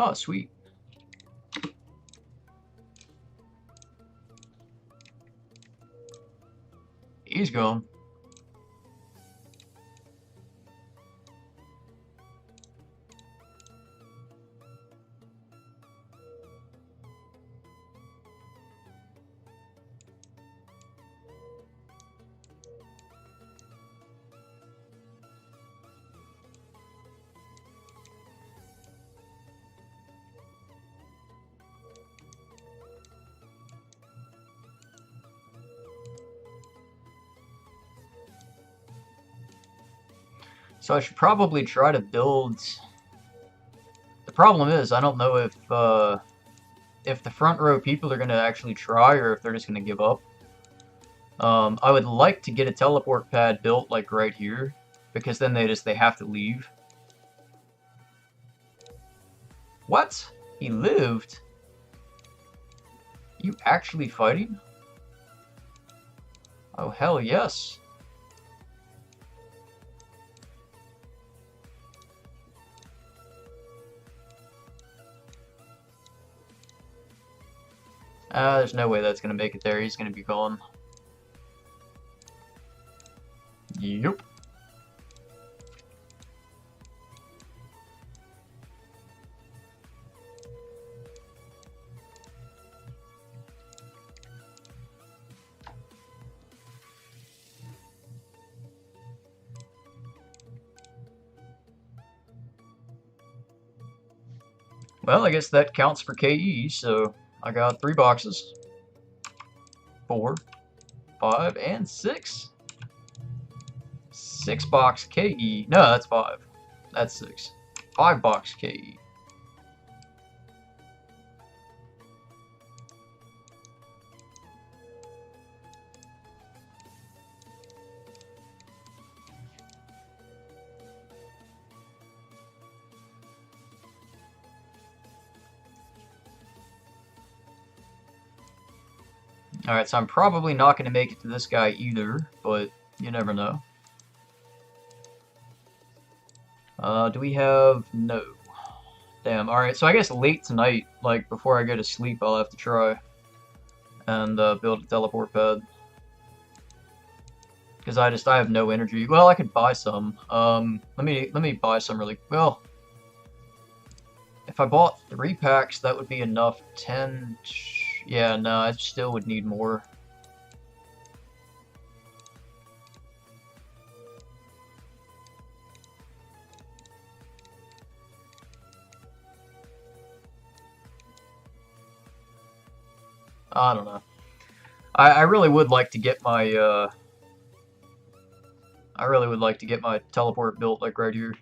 Oh, sweet. He's gone. So I should probably try to build... The problem is, I don't know if the front row people are going to actually try or if they're just going to give up. I would like to get a teleport pad built, like, right here, because then they have to leave. What? He lived? You actually fighting? Oh, hell yes. There's no way that's gonna make it there. He's gonna be gone. Yep. Well, I guess that counts for KE, so I got 3 boxes. 4, 5, and 6. 6 box KE. No, that's 5. That's 6. 5 box KE. Alright, so I'm probably not going to make it to this guy either, but you never know. Do we have... No. Damn, alright, so I guess late tonight, like, before I go to sleep, I'll have to try and build a teleport pad. Because I have no energy. Well, I could buy some. Let me buy some really... Well, if I bought 3 packs, that would be enough. 10... Yeah, no, I still would need more. I don't know. I really would like to get my teleport built, like, right here.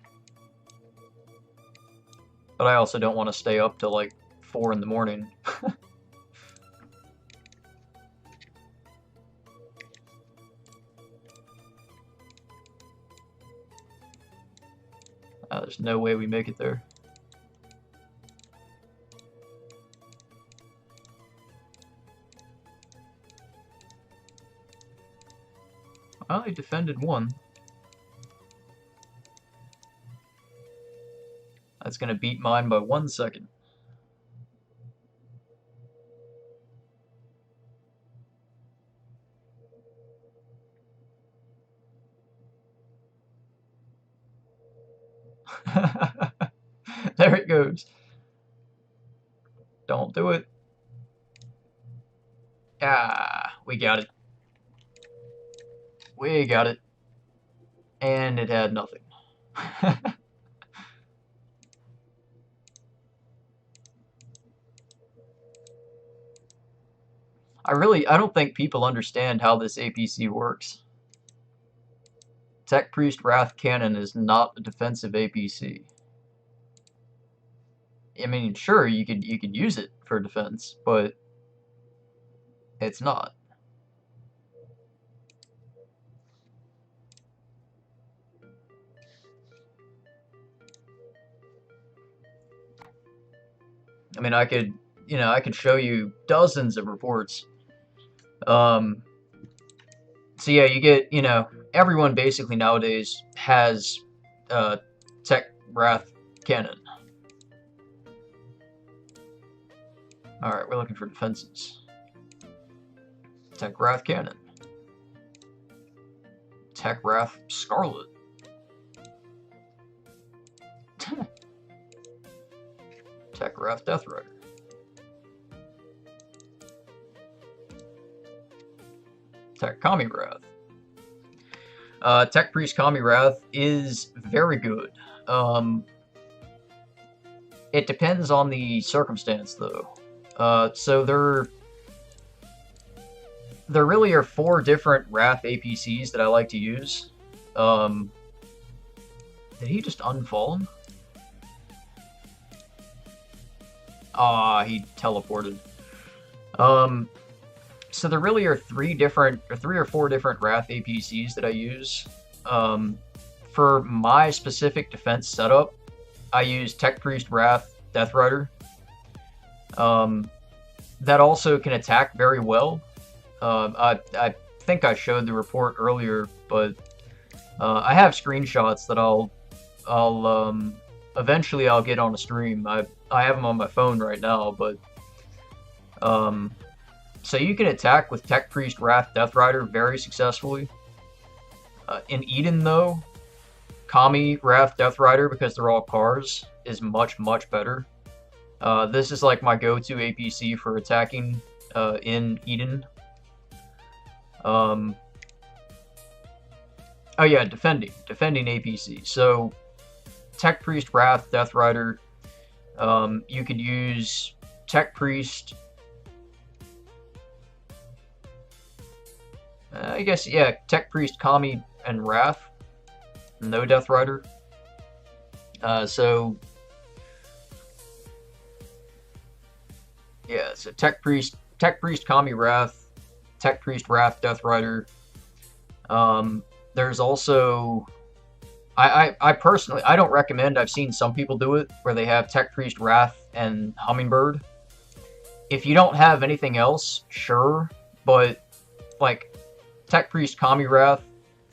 But I also don't want to stay up till like 4 in the morning. There's no way we make it there. Well, he defended 1. That's gonna beat mine by 1 second. There it goes. Don't do it. Ah, we got it. We got it. And it had nothing. I don't think people understand how this APC works. Tech Priest Wrath Cannon is not a defensive APC. I mean, sure, you could use it for defense, but it's not. I mean, I could show you dozens of reports. So yeah, you get, everyone basically nowadays has Tech Wrath Cannon. Alright, we're looking for defenses. Tech Wrath Cannon. Tech Wrath Scarlet. Tech Wrath Death Rider. Tech Kami Wrath. Tech Priest Kami Wrath is very good. It depends on the circumstance, though. So there really are 4 different Wrath APCs that I like to use. Did he just unfallen? Ah, he teleported. So there really are 3 or 4 different Wrath APCs that I use. For my specific defense setup, I use Tech Priest Wrath Death Rider. That also can attack very well. I think I showed the report earlier, but I have screenshots that I'll eventually I'll get on a stream. I have them on my phone right now, but so you can attack with Tech Priest Wrath Death Rider very successfully. In Eden, though, Kami Wrath Death Rider, because they're all cars, is much, much better. This is like my go-to APC for attacking in Eden. Oh yeah, defending APC. So Tech Priest Wrath Death Rider, you could use Tech Priest. I guess, yeah, Tech Priest, Kami, and Wrath. No Death Rider. So yeah, so Tech Priest, Kami, Wrath, Tech Priest, Wrath, Death Rider. There's also, I personally, I don't recommend. I've seen some people do it where they have Tech Priest, Wrath, and Hummingbird. If you don't have anything else, sure, but like Tech Priest Kami Wrath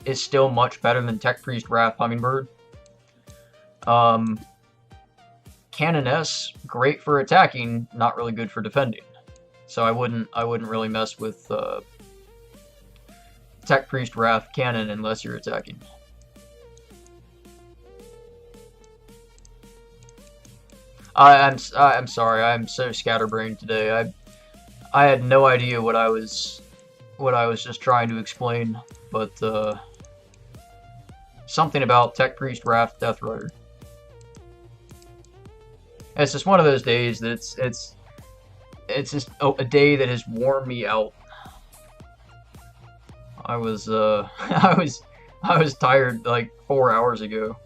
is still much better than Tech Priest Wrath Hummingbird. Canoness, great for attacking, not really good for defending. So I wouldn't really mess with Tech Priest Wrath Cannon unless you're attacking. I'm sorry, I'm so scatterbrained today. I had no idea what I was just trying to explain, but something about Tech Priest Wrath Death Rider. It's just one of those days that it's just a day that has worn me out. I was I was tired like 4 hours ago.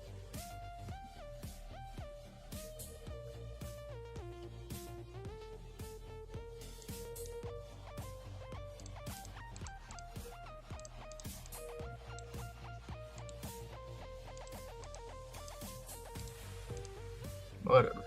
Whatever.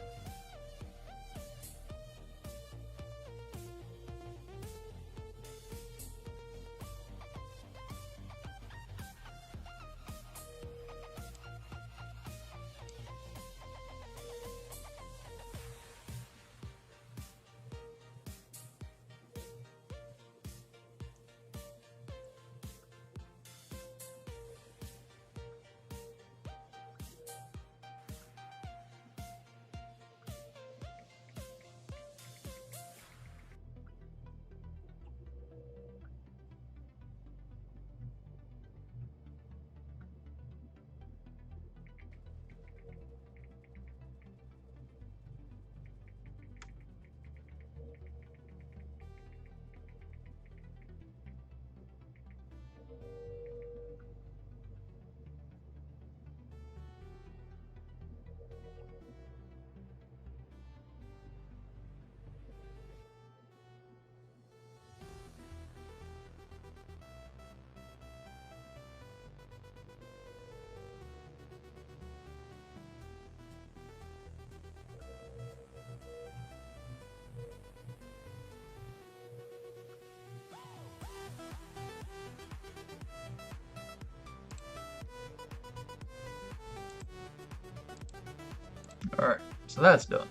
Alright, so that's done.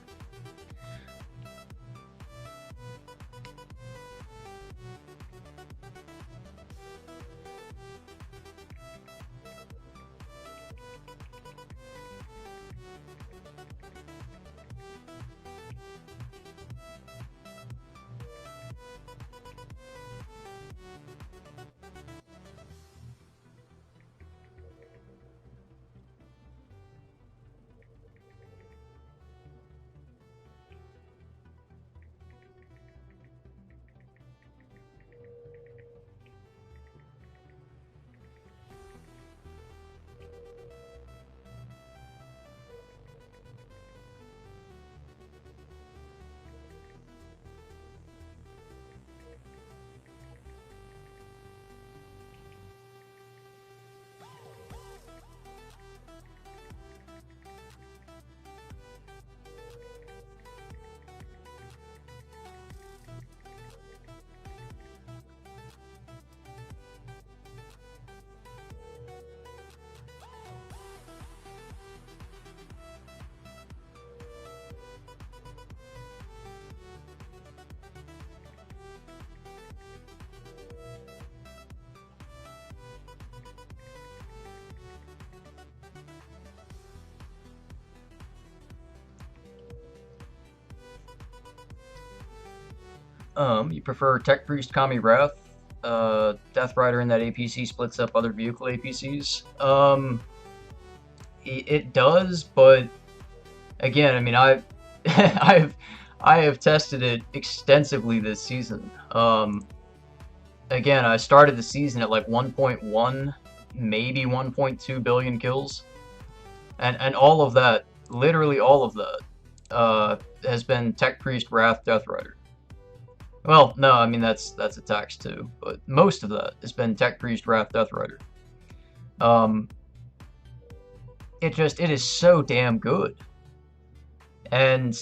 You prefer Tech Priest Kami Wrath? Death Rider in that APC splits up other vehicle APCs. It does, but again, I mean, I have tested it extensively this season. Again, I started the season at like 1.1, maybe 1.2 billion kills, and all of that, literally all of that, has been Tech Priest Wrath Death Rider. Well, no, I mean that's attacks too, but most of that has been Tech Priest Wrath Death Rider. It is so damn good. And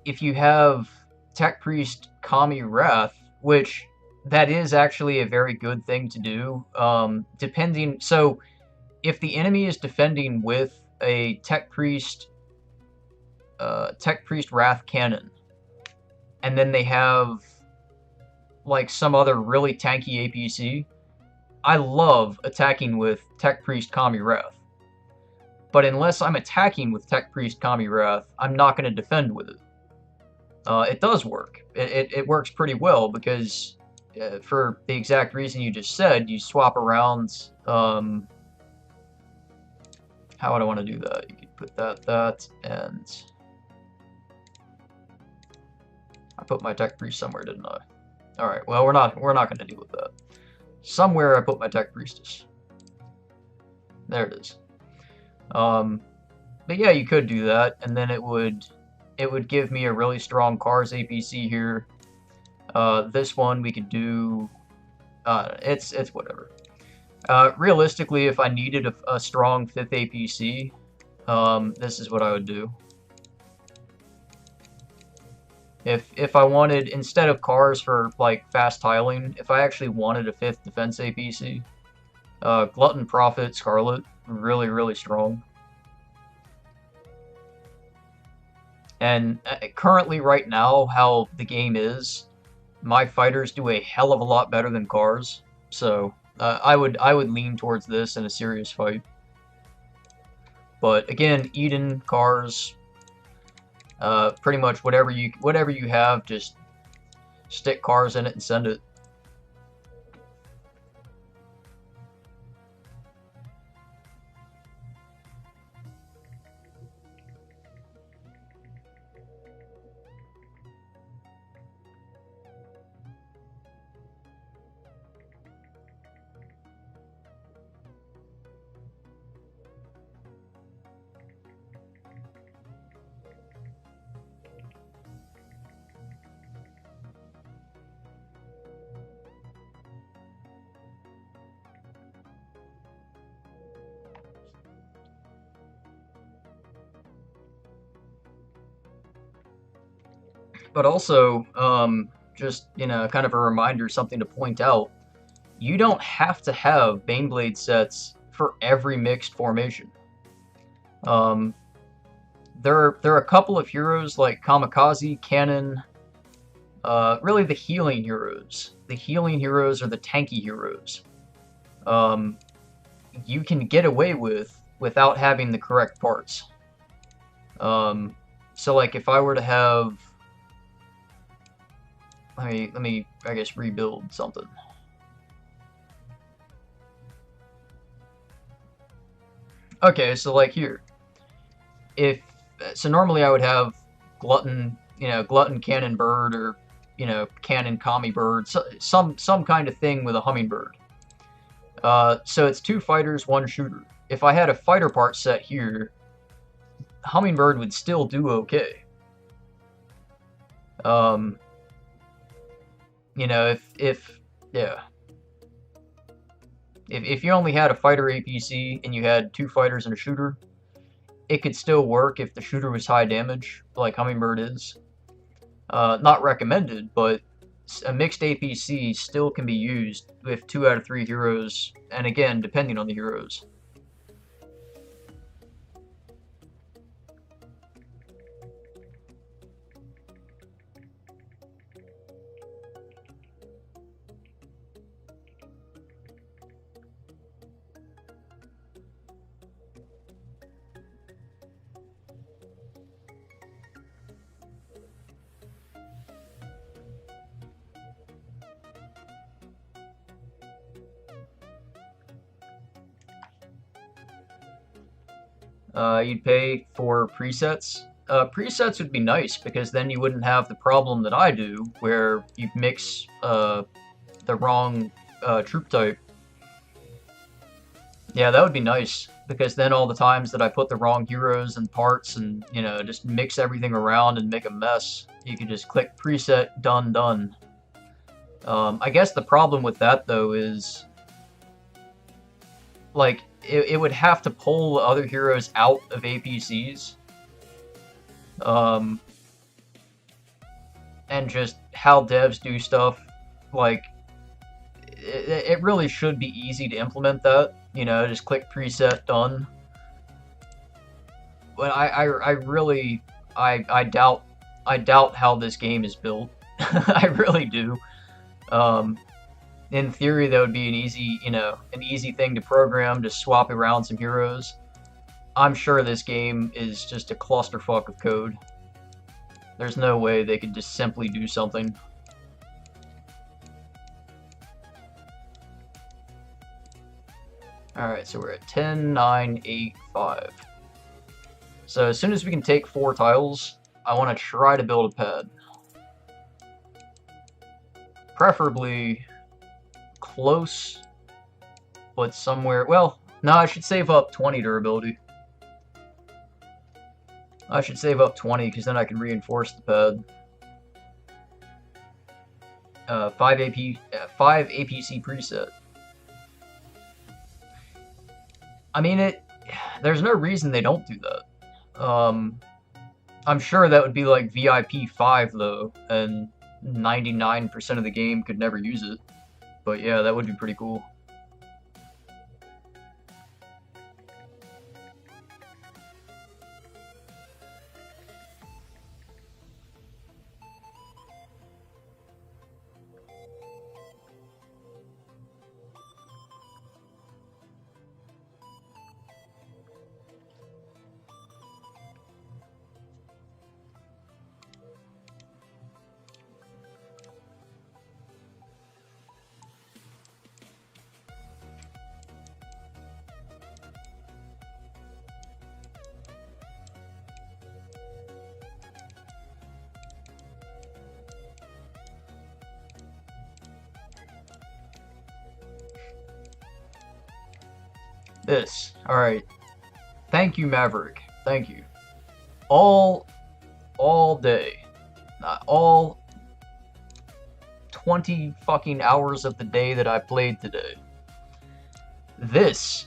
if you have Tech Priest Kami Wrath, which that is actually a very good thing to do, so if the enemy is defending with a Tech Priest Wrath cannon, and then they have like some other really tanky APC, I love attacking with Tech Priest Kami Wrath. But unless I'm attacking with Tech Priest Kami Wrath, I'm not going to defend with it. It does work. It works pretty well because, for the exact reason you just said, you swap around. How would I want to do that? You could put that, and I put my Tech Priest somewhere, didn't I? All right. Well, we're not going to deal with that. Somewhere I put my Tech Priestess. There it is. But yeah, you could do that, and then it would give me a really strong Cars APC here. This one we could do. It's whatever. Realistically, if I needed a strong 5th APC, this is what I would do. If I wanted, instead of Cars for like fast tiling, if I actually wanted a 5th defense APC, Glutton Prophet Scarlet, really strong. And currently, right now, how the game is, my fighters do a hell of a lot better than Cars. So I would lean towards this in a serious fight. But again, Eden, Cars, pretty much whatever you have, just stick Cars in it and send it. But also, just, kind of a reminder, something to point out, you don't have to have Baneblade sets for every mixed formation. There are a couple of heroes like Kamikaze, Cannon, really the healing heroes. The healing heroes are the tanky heroes. You can get away without having the correct parts. So like if I were to have, let me I guess rebuild something. Okay, so like here, so normally I would have Glutton, Glutton Cannon Bird, or Cannon Kami Bird, so, some kind of thing with a Hummingbird. So it's 2 fighters, 1 shooter. If I had a fighter part set here, Hummingbird would still do okay. If you only had a fighter APC and you had 2 fighters and a shooter, it could still work if the shooter was high damage, like Hummingbird is. Not recommended, but a mixed APC still can be used with 2 out of 3 heroes, and again, depending on the heroes. You'd pay for presets. Presets would be nice because then you wouldn't have the problem that I do, where you mix the wrong troop type. Yeah, that would be nice, because then all the times that I put the wrong heroes and parts and, you know, just mix everything around and make a mess, you could just click preset, done, done. I guess the problem with that, though, is, like, it would have to pull other heroes out of APCs. And just how devs do stuff, like, it really should be easy to implement that. You know, just click preset, done. But I really, I doubt how this game is built. I really do. In theory, that would be an easy, you know, an easy thing to program, to swap around some heroes. I'm sure this game is just a clusterfuck of code. There's no way they could just simply do something. Alright, so we're at 10, 9, 8, 5. So as soon as we can take 4 tiles, I want to try to build a pad. Preferably close, but somewhere... Well, no, I should save up 20 durability. I should save up 20, because then I can reinforce the pad. 5 APC preset. I mean, there's no reason they don't do that. I'm sure that would be like VIP 5, though, and 99% of the game could never use it. But yeah, that would be pretty cool. This. Alright. Thank you, Maverick. Thank you. All day. Not all 20 fucking hours of the day that I played today. This.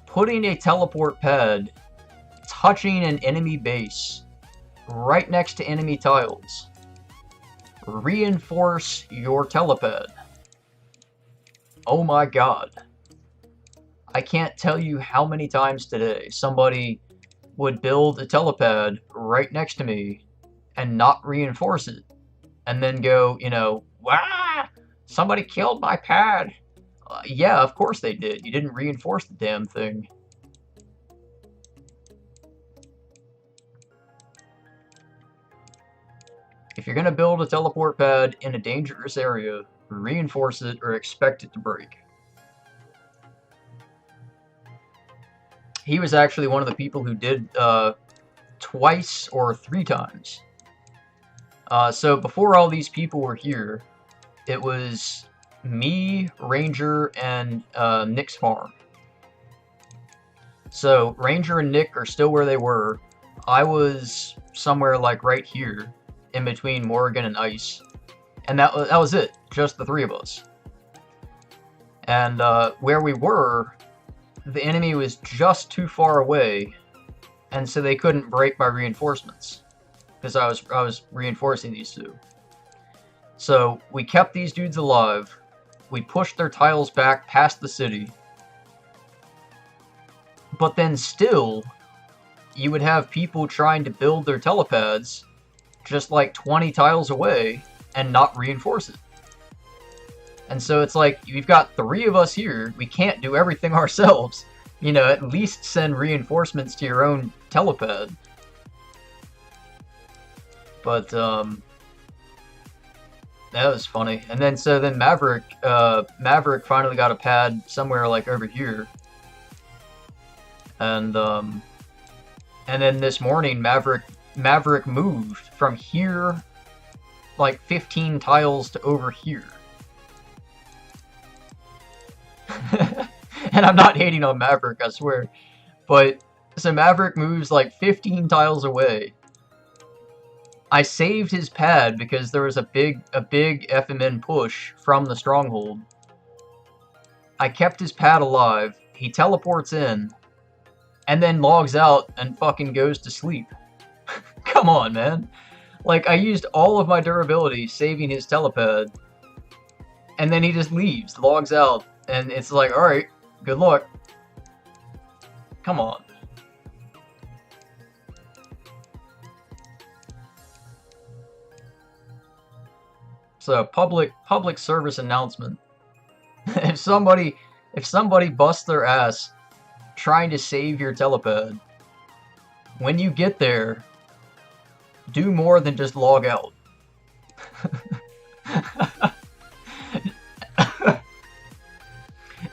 Putting a teleport pad, touching an enemy base, right next to enemy tiles. Reinforce your telepad. Oh my god. I can't tell you how many times today somebody would build a telepad right next to me and not reinforce it. And then go, you know, "Wah! Somebody killed my pad." Yeah, of course they did. You didn't reinforce the damn thing. If you're gonna build a teleport pad in a dangerous area, reinforce it or expect it to break. He was actually one of the people who did twice or 3 times. So before all these people were here, it was me, Ranger, and Nick's farm. So Ranger and Nick are still where they were. I was somewhere like right here, in between Morgan and Ice. And that was it, just the 3 of us. And where we were, the enemy was just too far away, and so they couldn't break my reinforcements, because I was reinforcing these 2. So we kept these dudes alive. We pushed their tiles back past the city. But then still, you would have people trying to build their telepads just like 20 tiles away and not reinforce it. And so it's like, we've got 3 of us here, we can't do everything ourselves. You know, at least send reinforcements to your own telepad. But, that was funny. And then, so then Maverick finally got a pad somewhere like over here. And, And then this morning, Maverick moved from here, like 15 tiles to over here. And I'm not hating on Maverick, I swear. But, so Maverick moves like 15 tiles away. I saved his pad because there was a big FMN push from the stronghold. I kept his pad alive. He teleports in. And then logs out and fucking goes to sleep. Come on, man. Like, I used all of my durability saving his telepad. And then he just leaves, logs out. And it's like, alright, good luck. Come on. So, public service announcement. If somebody busts their ass trying to save your telepad, when you get there, do more than just log out.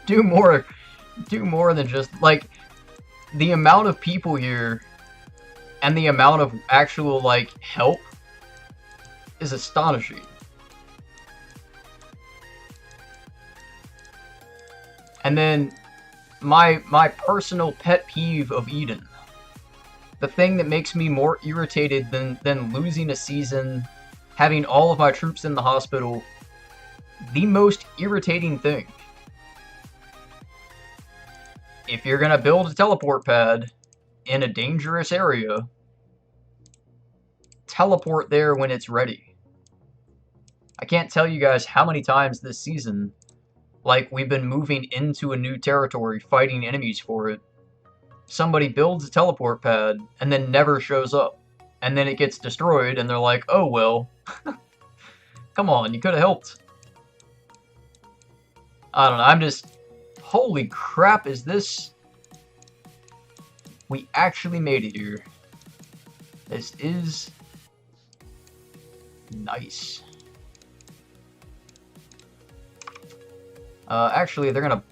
do more than just, like, the amount of people here and the amount of actual, like, help is astonishing. And then, my personal pet peeve of Eden. The thing that makes me more irritated than losing a season, having all of my troops in the hospital. The most irritating thing. If you're gonna build a teleport pad in a dangerous area, teleport there when it's ready. I can't tell you guys how many times this season, like, we've been moving into a new territory, fighting enemies for it. Somebody builds a teleport pad, and then never shows up. And then it gets destroyed, and they're like, oh well. Come on, you could have helped. I don't know, I'm just... Holy crap, is this... We actually made it here. This is... nice. Actually, they're gonna...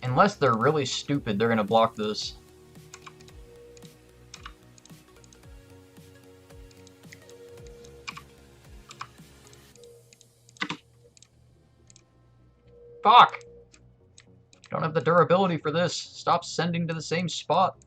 Unless they're really stupid, they're gonna block this. Fuck! Don't have the durability for this. Stop sending to the same spot.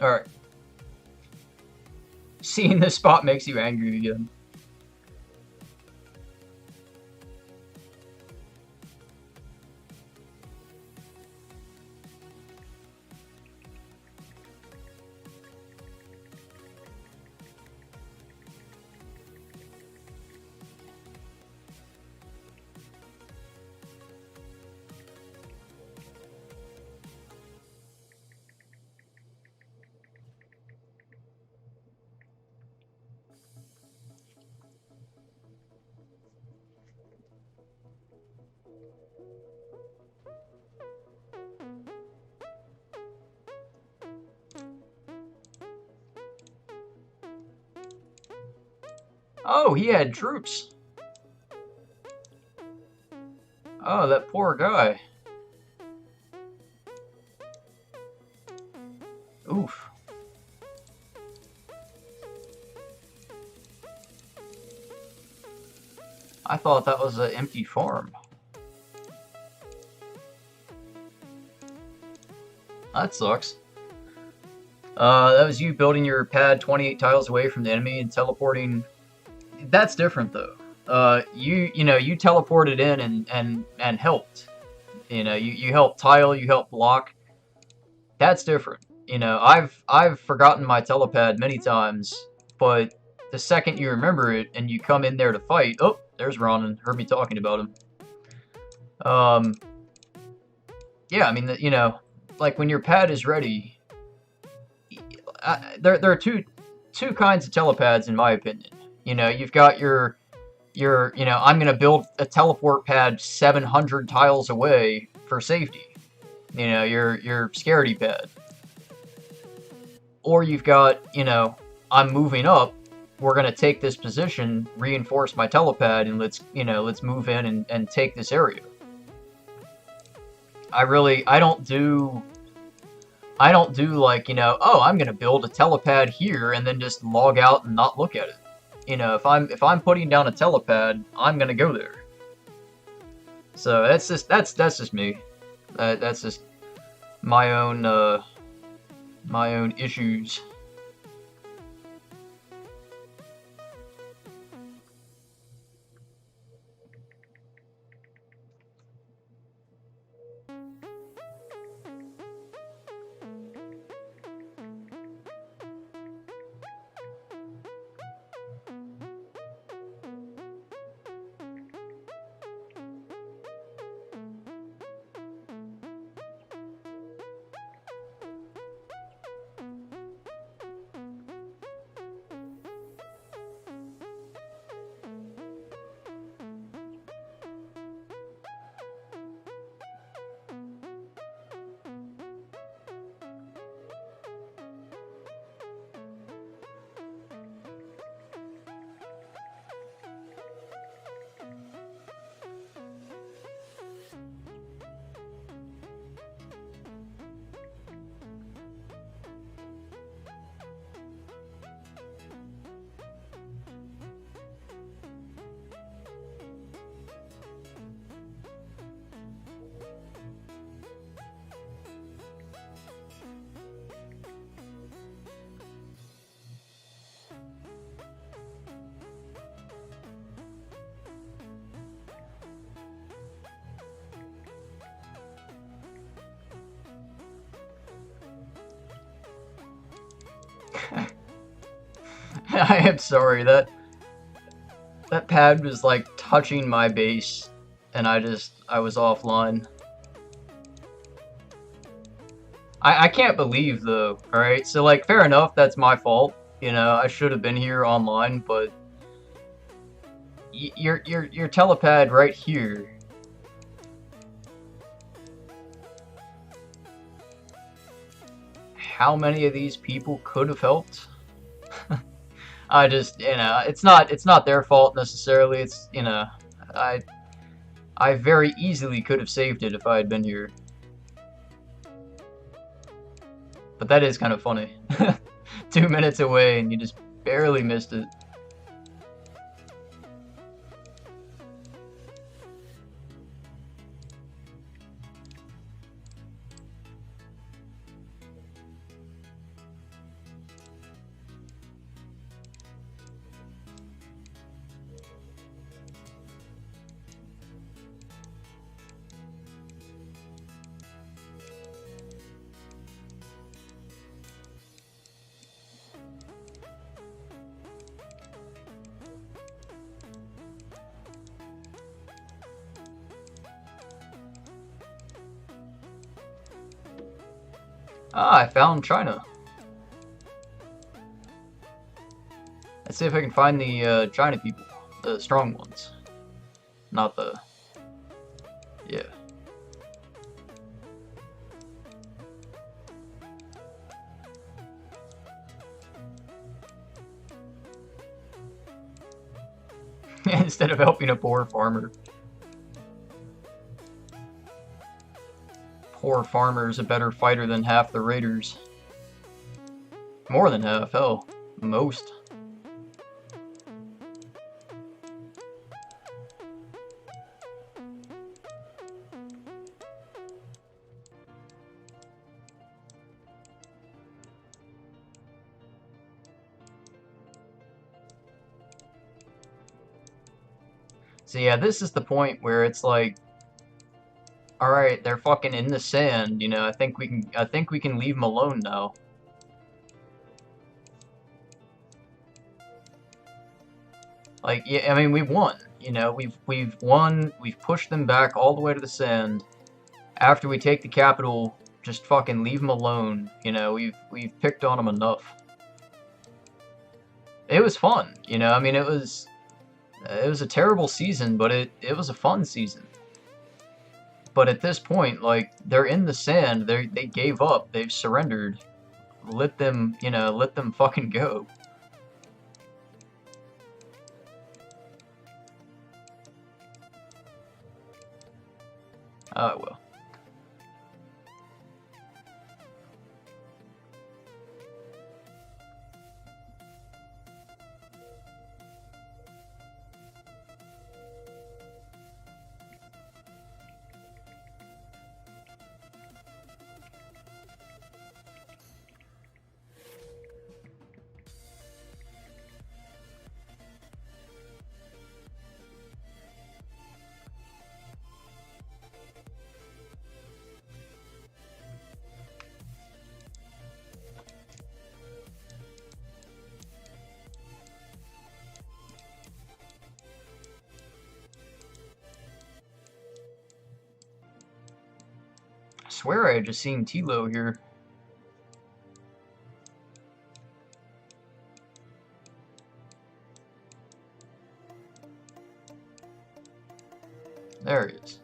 Alright. Seeing this spot makes you angry again. Oh, he had troops. Oh, that poor guy. Oof. I thought that was an empty farm. That sucks. That was you building your pad 28 tiles away from the enemy and teleporting. That's different though. You teleported in and helped. You know, you helped tile, you helped block. That's different. You know, I've forgotten my telepad many times, but the second you remember it and you come in there to fight, oh, there's Ronan. Heard me talking about him. Yeah, I mean, you know, like when your pad is ready, there are two kinds of telepads in my opinion. You know, you've got your you know, I'm gonna build a teleport pad 700 tiles away for safety. You know, your scaredy pad. Or you've got, you know, I'm moving up, we're gonna take this position, reinforce my telepad, and let's move in and take this area. I don't do like, you know, oh, I'm gonna build a telepad here and then just log out and not look at it. You know, if I'm putting down a telepad, I'm gonna go there. So that's just me. That's just my own issues. I am sorry, that pad was like touching my base and I was offline. I can't believe though, alright? So like, fair enough, that's my fault. You know, I should have been here online, but your telepad right here. How many of these people could have helped? I just, you know, it's not their fault necessarily. It's, you know, I very easily could have saved it if I had been here. But that is kind of funny. 2 minutes away and you just barely missed it. Ah, I found China. Let's see if I can find the China people, the strong ones, not the, yeah. Instead of helping a poor farmer. Poor farmer is a better fighter than half the raiders. More than half, hell, most. So yeah, this is the point where it's like, alright, they're fucking in the sand, you know, I think we can leave them alone now. Like, yeah, I mean, we won, you know, we've won, we've pushed them back all the way to the sand. After we take the capital, Just fucking leave him alone. You know, we've picked on him enough. It was fun, you know. I mean, it was a terrible season, but it was a fun season. But at this point, like, they're in the sand. They gave up. They've surrendered. Let them, you know, let them fucking go. Oh, well. I swear I had just seen Tilo here. There he is.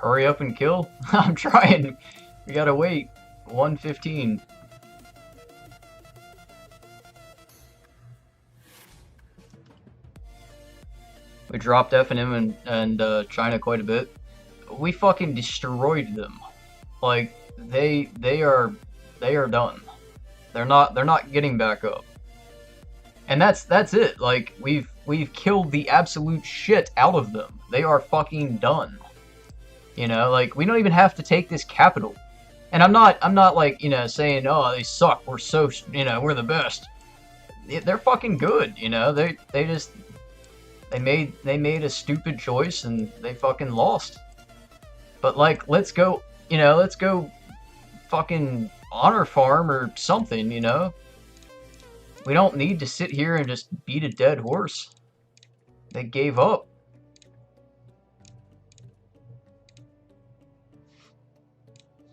Hurry up and kill? I'm trying. We gotta wait. 1:15. We dropped FNM and China quite a bit. We fucking destroyed them. Like they are done. They're not getting back up. And that's it. Like we've killed the absolute shit out of them. They are fucking done. You know, like we don't even have to take this capital. And I'm not like, you know, saying, "Oh, they suck. We're so, you know, we're the best." They're fucking good, you know. They made a stupid choice and they fucking lost. But like, let's go, you know, let's go fucking honor farm or something, you know. We don't need to sit here and just beat a dead horse. They gave up.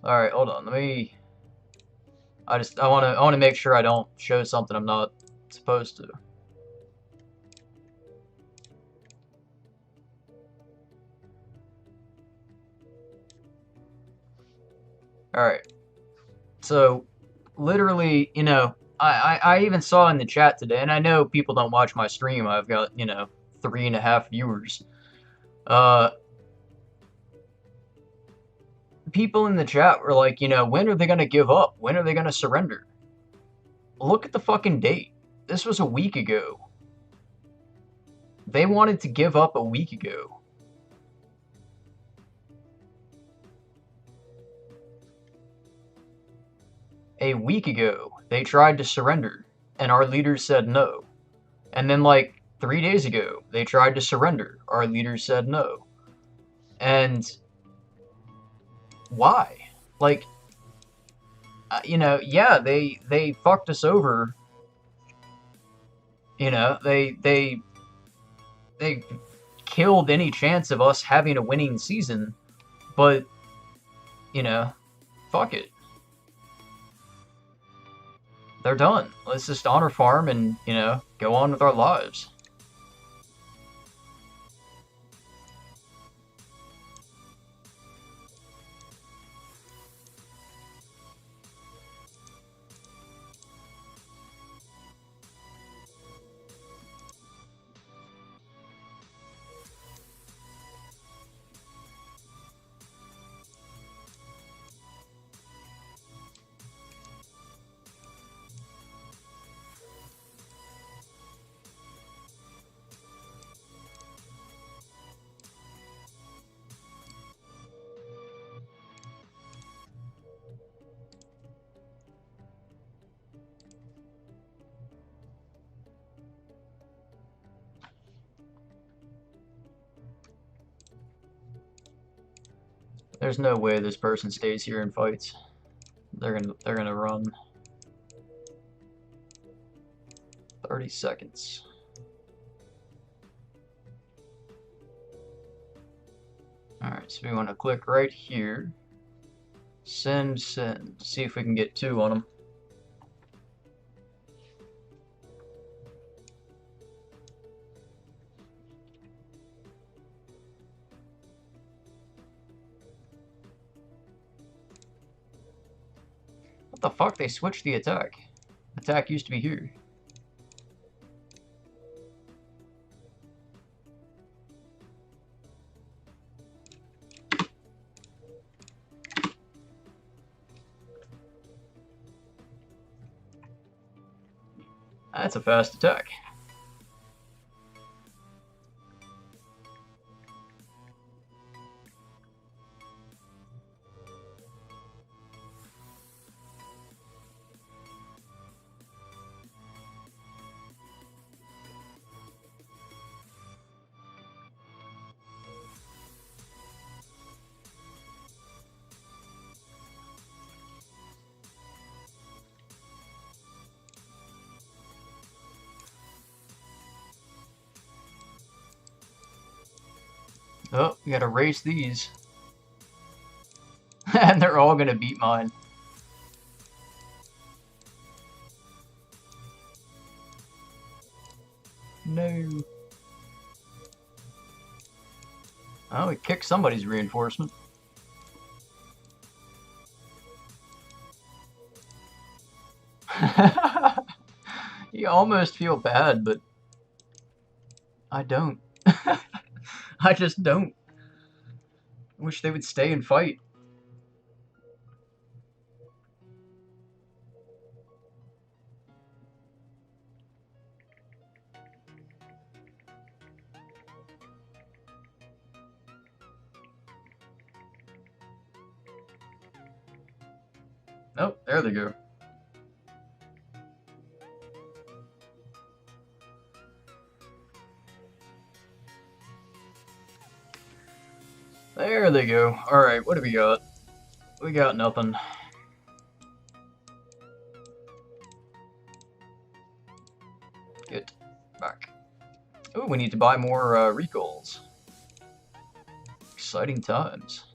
All right, hold on. Let me. I want to make sure I don't show something I'm not supposed to. All right. So, literally, you know, I even saw in the chat today, and I know people don't watch my stream. I've got, you know, 3.5 viewers. People in the chat were like, you know, when are they gonna give up? When are they gonna surrender? Look at the fucking date. This was a week ago. They wanted to give up a week ago. A week ago, they tried to surrender, and our leaders said no. And then, like, 3 days ago, they tried to surrender. Our leaders said no. And why? Like, you know, yeah, they fucked us over. You know, they killed any chance of us having a winning season. But, you know, fuck it. They're done. Let's just honor farm and, you know, go on with our lives. There's no way this person stays here and fights. They're gonna run. 30 seconds. Alright, so we want to click right here. Send. See if we can get 2 on them. What the fuck? They switched the attack. Attack used to be here. That's a fast attack. Oh, we gotta race these. And they're all gonna beat mine. No. Oh, we kicked somebody's reinforcement. You almost feel bad, but I don't. I just don't. I wish they would stay and fight. Oh, there they go. There they go. Alright, what do we got? We got nothing. Get back. Oh, we need to buy more recalls. Exciting times.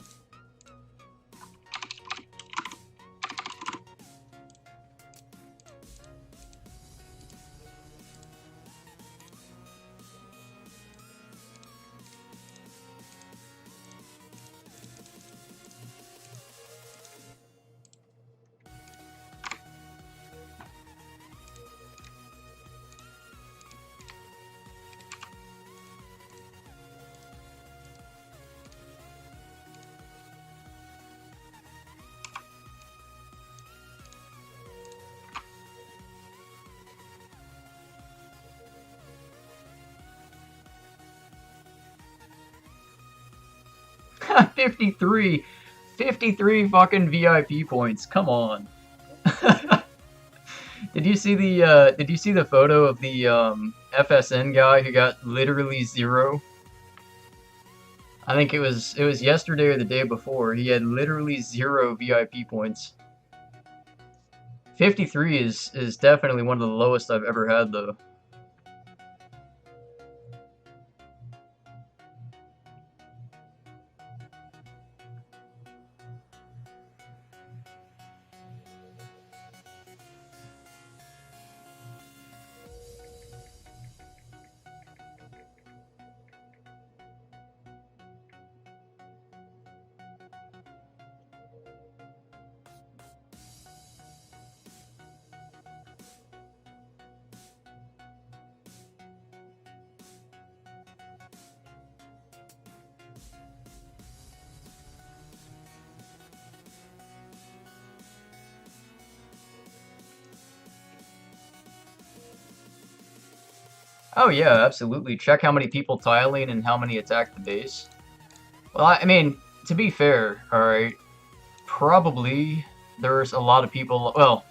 $53 fucking VIP points. Come on. Did you see the photo of the FSN guy who got literally 0? I think it was yesterday or the day before. He had literally 0 VIP points. 53 is definitely one of the lowest I've ever had though. Oh yeah, absolutely. Check how many people tiling and how many attack the base. Well, I mean, to be fair, alright, probably there's a lot of people, well,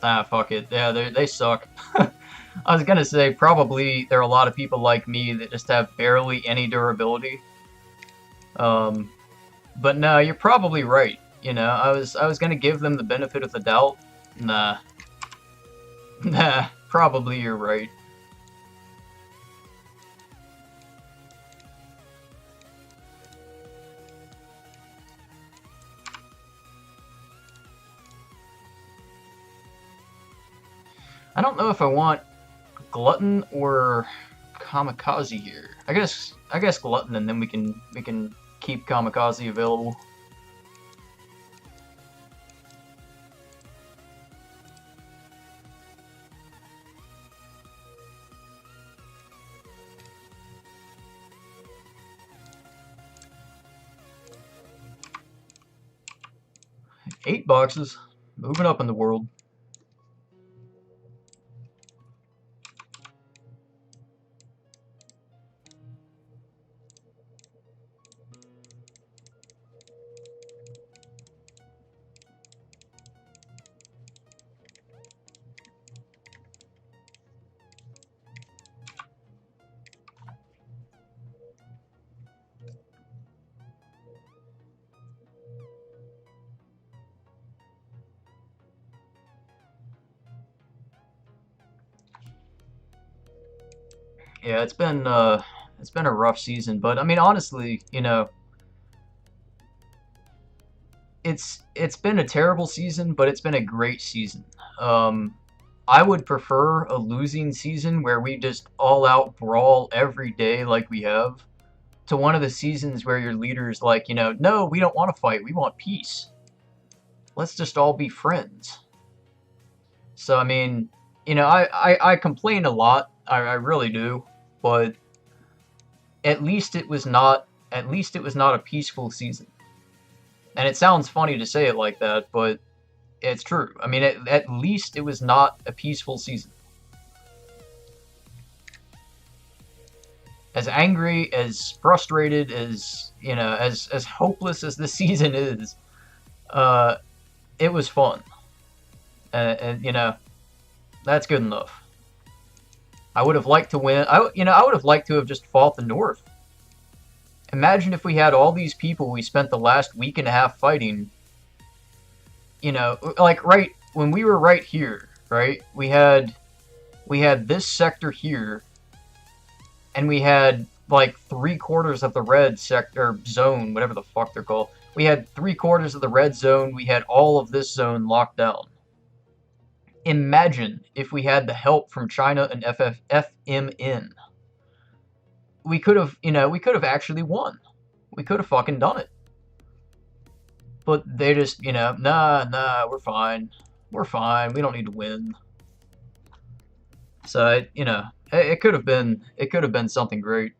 fuck it, yeah, they suck. I was gonna say, probably there are a lot of people like me that just have barely any durability. But no, you're probably right. You know, I was gonna give them the benefit of the doubt. Nah. Nah, probably you're right. I don't know if I want Glutton or Kamikaze here. I guess Glutton, and then we can keep Kamikaze available. Eight boxes, moving up in the world. Yeah, it's been a rough season, but I mean honestly, you know, it's been a terrible season, but it's been a great season. Um, I would prefer a losing season where we just all out brawl every day like we have, to one of the seasons where your leader's like, you know, no, we don't want to fight, we want peace. Let's just all be friends. So I mean, you know, I complain a lot, I really do, but at least it was not a peaceful season. And it sounds funny to say it like that, but it's true. I mean, at least it was not a peaceful season. As angry, as frustrated, as you know, as hopeless as the season is, uh, it was fun, and you know, that's good enough. I would have liked to win. I would have liked to have just fought the North. Imagine if we had all these people we spent the last week and a half fighting. You know, like right when we were right here, right? We had this sector here, and we had like 3/4 of the red sector zone, whatever the fuck they're called. We had 3/4 of the red zone. We had all of this zone locked down. Imagine if we had the help from China and FMN. We could have, you know, we could have actually won. We could have fucking done it. But they just, you know, nah, we're fine. We're fine. We don't need to win. So, you know, it could have been something great.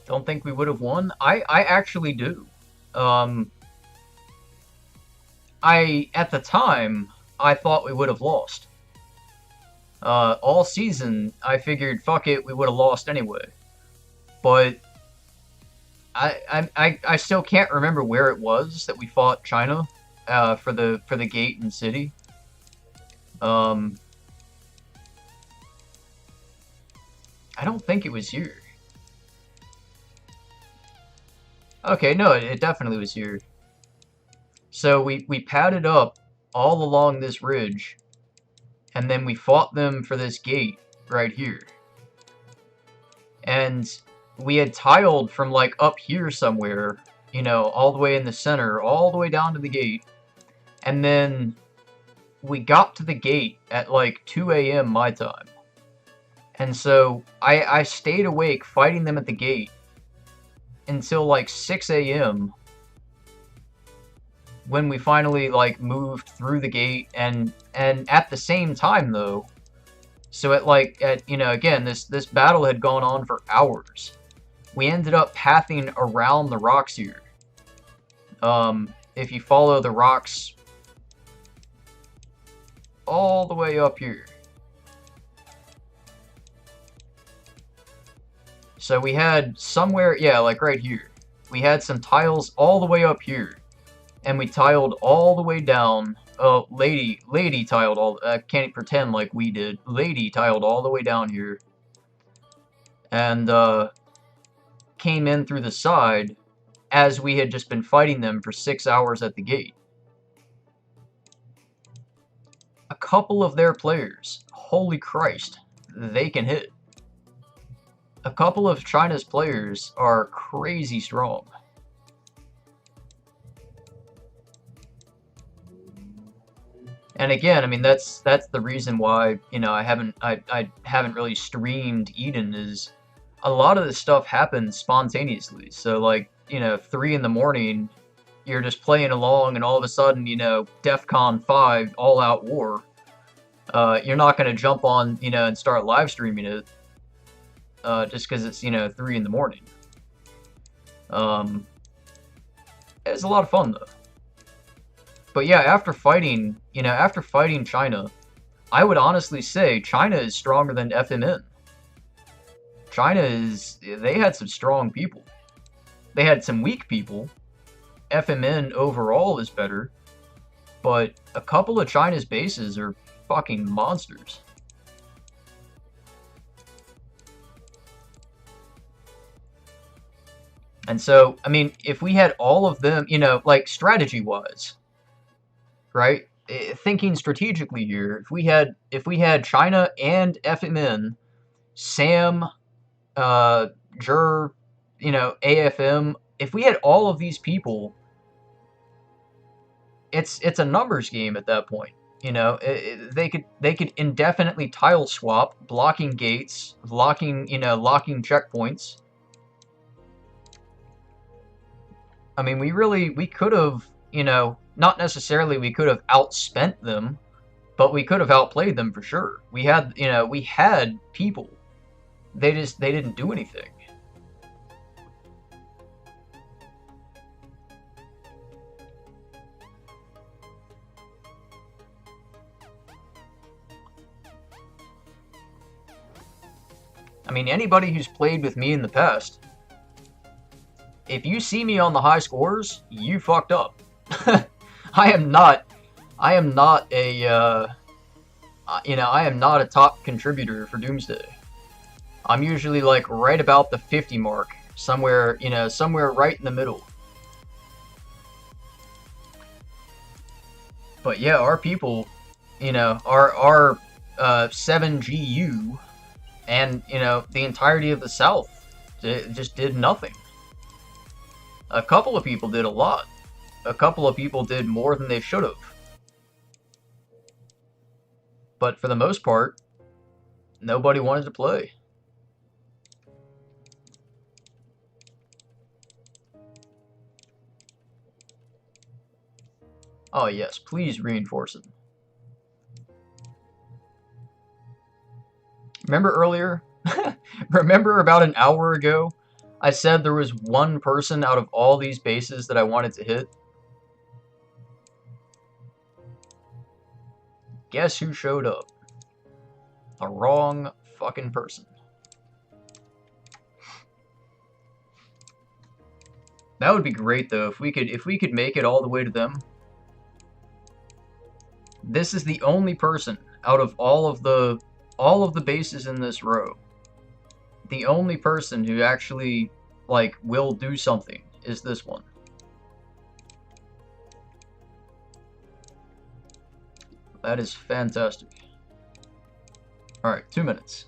Don't think we would have won. I actually do. Um, at the time, I thought we would have lost. All season, I figured, fuck it, we would have lost anyway. But I still can't remember where it was that we fought China for the gate and city. Um, I don't think it was here. Okay, no, it definitely was here. So we padded up all along this ridge, and then we fought them for this gate right here. And we had tiled from like up here somewhere, you know, all the way in the center, all the way down to the gate. And then we got to the gate at like 2 a.m. my time. And so I stayed awake fighting them at the gate until like 6 a.m. when we finally like moved through the gate. And at the same time though, so you know, again, this battle had gone on for hours. We ended up pathing around the rocks here. If you follow the rocks all the way up here. So we had somewhere, yeah, like right here. We had some tiles all the way up here. And we tiled all the way down. Oh, Lady tiled all, can't pretend like we did. Lady tiled all the way down here. And, came in through the side as we had just been fighting them for 6 hours at the gate. A couple of their players, holy Christ, they can hit. A couple of China's players are crazy strong. And again, I mean, that's the reason why, you know, I haven't really streamed Eden, is a lot of this stuff happens spontaneously. So like, you know, 3 in the morning, you're just playing along and all of a sudden, you know, DEFCON 5 all out war. You're not going to jump on, you know, and start live streaming it just because it's, you know, 3 in the morning. It's a lot of fun though. But yeah, after fighting China, I would honestly say China is stronger than FMN. They had some strong people. They had some weak people. FMN overall is better, but a couple of China's bases are fucking monsters. And so, I mean, if we had all of them, you know, like strategy-wise, right? Thinking strategically here, if we had China and FMN, Sam, Jur, you know, AFM, if we had all of these people, it's a numbers game at that point. You know, they could indefinitely tile swap, blocking gates, locking checkpoints. I mean, we could have, you know, not necessarily we could have outspent them, but we could have outplayed them for sure. We had people. They didn't do anything. I mean, anybody who's played with me in the past, if you see me on the high scores, you fucked up. I am not a, you know, I am not a top contributor for Doomsday. I'm usually like right about the 50 mark, somewhere, you know, somewhere right in the middle. But yeah, our people, you know, our 7GU and, you know, the entirety of the South just did nothing. A couple of people did a lot. A couple of people did more than they should have. But for the most part, nobody wanted to play. Oh yes, please reinforce it. Remember earlier? Remember about an hour ago? I said there was one person out of all these bases that I wanted to hit. Guess who showed up? The wrong fucking person. That would be great though if we could make it all the way to them. This is the only person out of all of the bases in this row. The only person who actually, like, will do something is this one. That is fantastic. Alright, 2 minutes.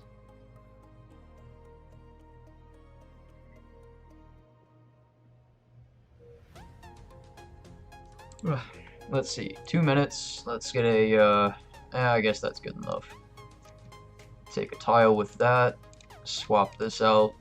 Let's see, 2 minutes. Let's get a, I guess that's good enough. Take a tile with that. Swap this out.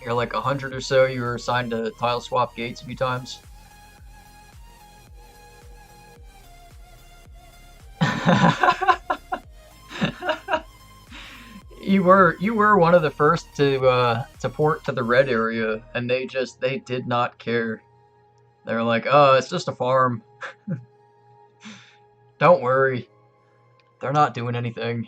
You're like 100 or so, you were assigned to tile swap gates a few times. You were one of the first to port to the red area, and they did not care. They were like, oh, it's just a farm. Don't worry. They're not doing anything.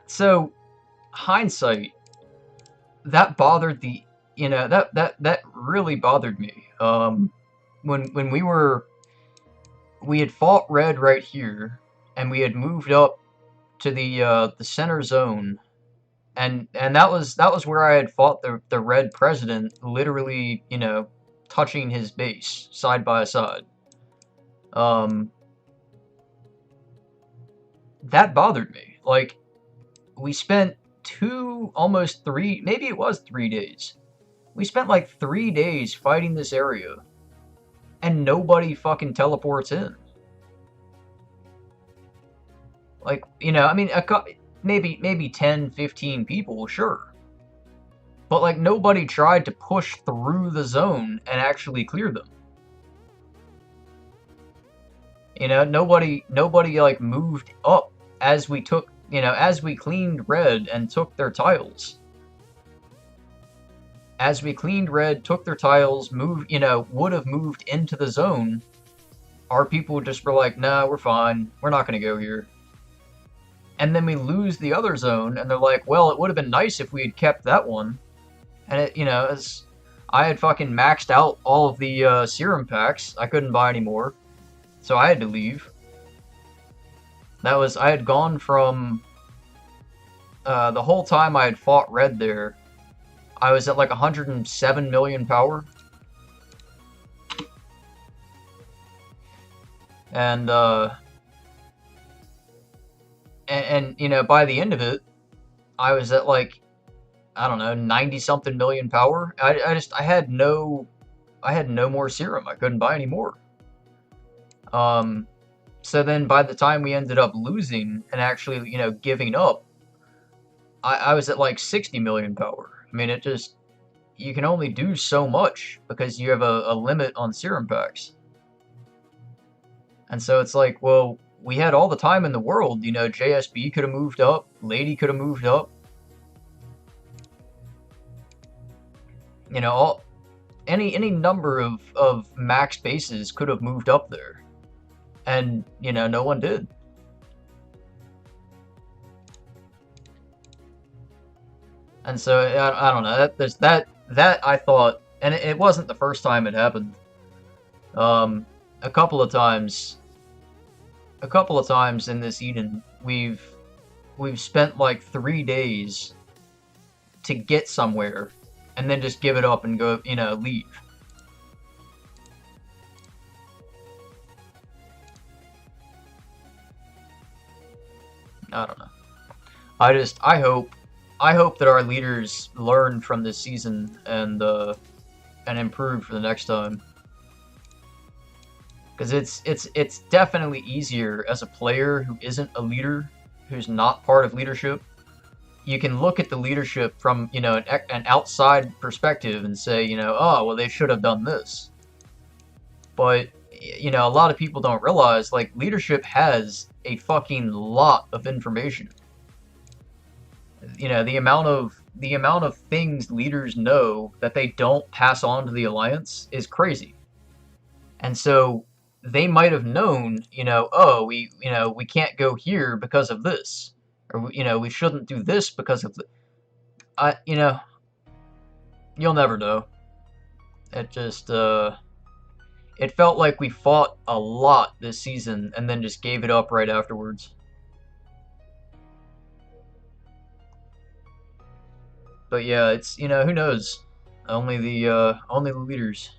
So, hindsight, that bothered the, that really bothered me. When we had fought red right here, and we had moved up to the center zone, and that was where I had fought the red president, literally, touching his base side by side. That bothered me. Like, we spent almost 3, maybe it was 3 days. We spent like 3 days fighting this area, and nobody fucking teleports in. Like, I mean, maybe 10, 15 people, sure. But like, nobody tried to push through the zone and actually clear them. Nobody like moved up as we took, as we cleaned red and took their tiles. As we cleaned red, took their tiles, would have moved into the zone, our people just were like, nah, we're fine. We're not going to go here. And then we lose the other zone, and they're like, well, it would have been nice if we had kept that one. And it, as I had fucking maxed out all of the serum packs, I couldn't buy any more. So I had to leave. I had gone from, the whole time I had fought red there, I was at like 107 million power. And by the end of it, I was at like, I don't know, 90-something million power. I had no more serum. I couldn't buy any more. So then by the time we ended up losing and actually, giving up, I was at like 60 million power. I mean, you can only do so much because you have a limit on serum packs. And so it's like, well, we had all the time in the world, JSB could have moved up, Lady could have moved up. Any number of max bases could have moved up there. And, no one did. And so, I don't know, that I thought, and it wasn't the first time it happened. A couple of times in this Eden, we've spent like 3 days to get somewhere, and then just give it up and go, leave. I don't know. I hope that our leaders learn from this season and improve for the next time. Because it's definitely easier as a player who isn't a leader, who's not part of leadership. You can look at the leadership from, an outside perspective and say, oh, well, they should have done this. But, a lot of people don't realize, like, leadership has a fucking lot of information. The amount of things leaders know that they don't pass on to the Alliance is crazy. And so, they might have known, oh, we can't go here because of this, or we shouldn't do this because of the. You'll never know. It just it felt like we fought a lot this season and then just gave it up right afterwards. But yeah, it's who knows? Only the leaders.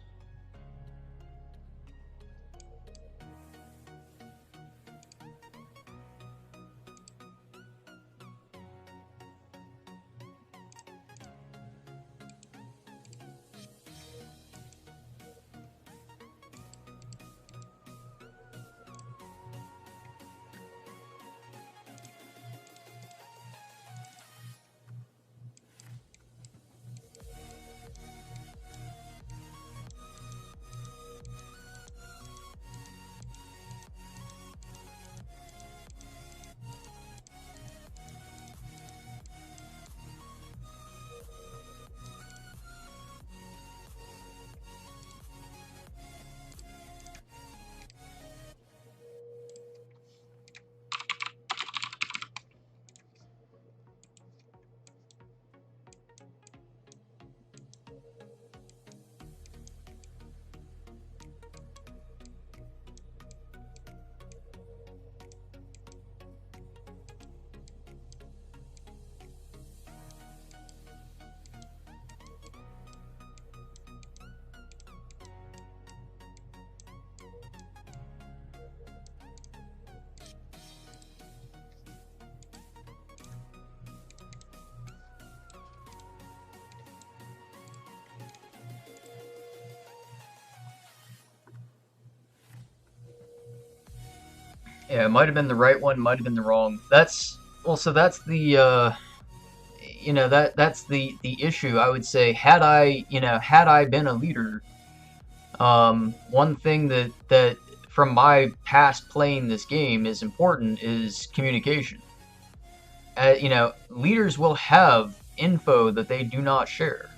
Yeah, it might have been the right one, might have been the wrong. So that's the that's the issue. I would say had I been a leader, one thing that from my past playing this game is important is communication. Leaders will have info that they do not share.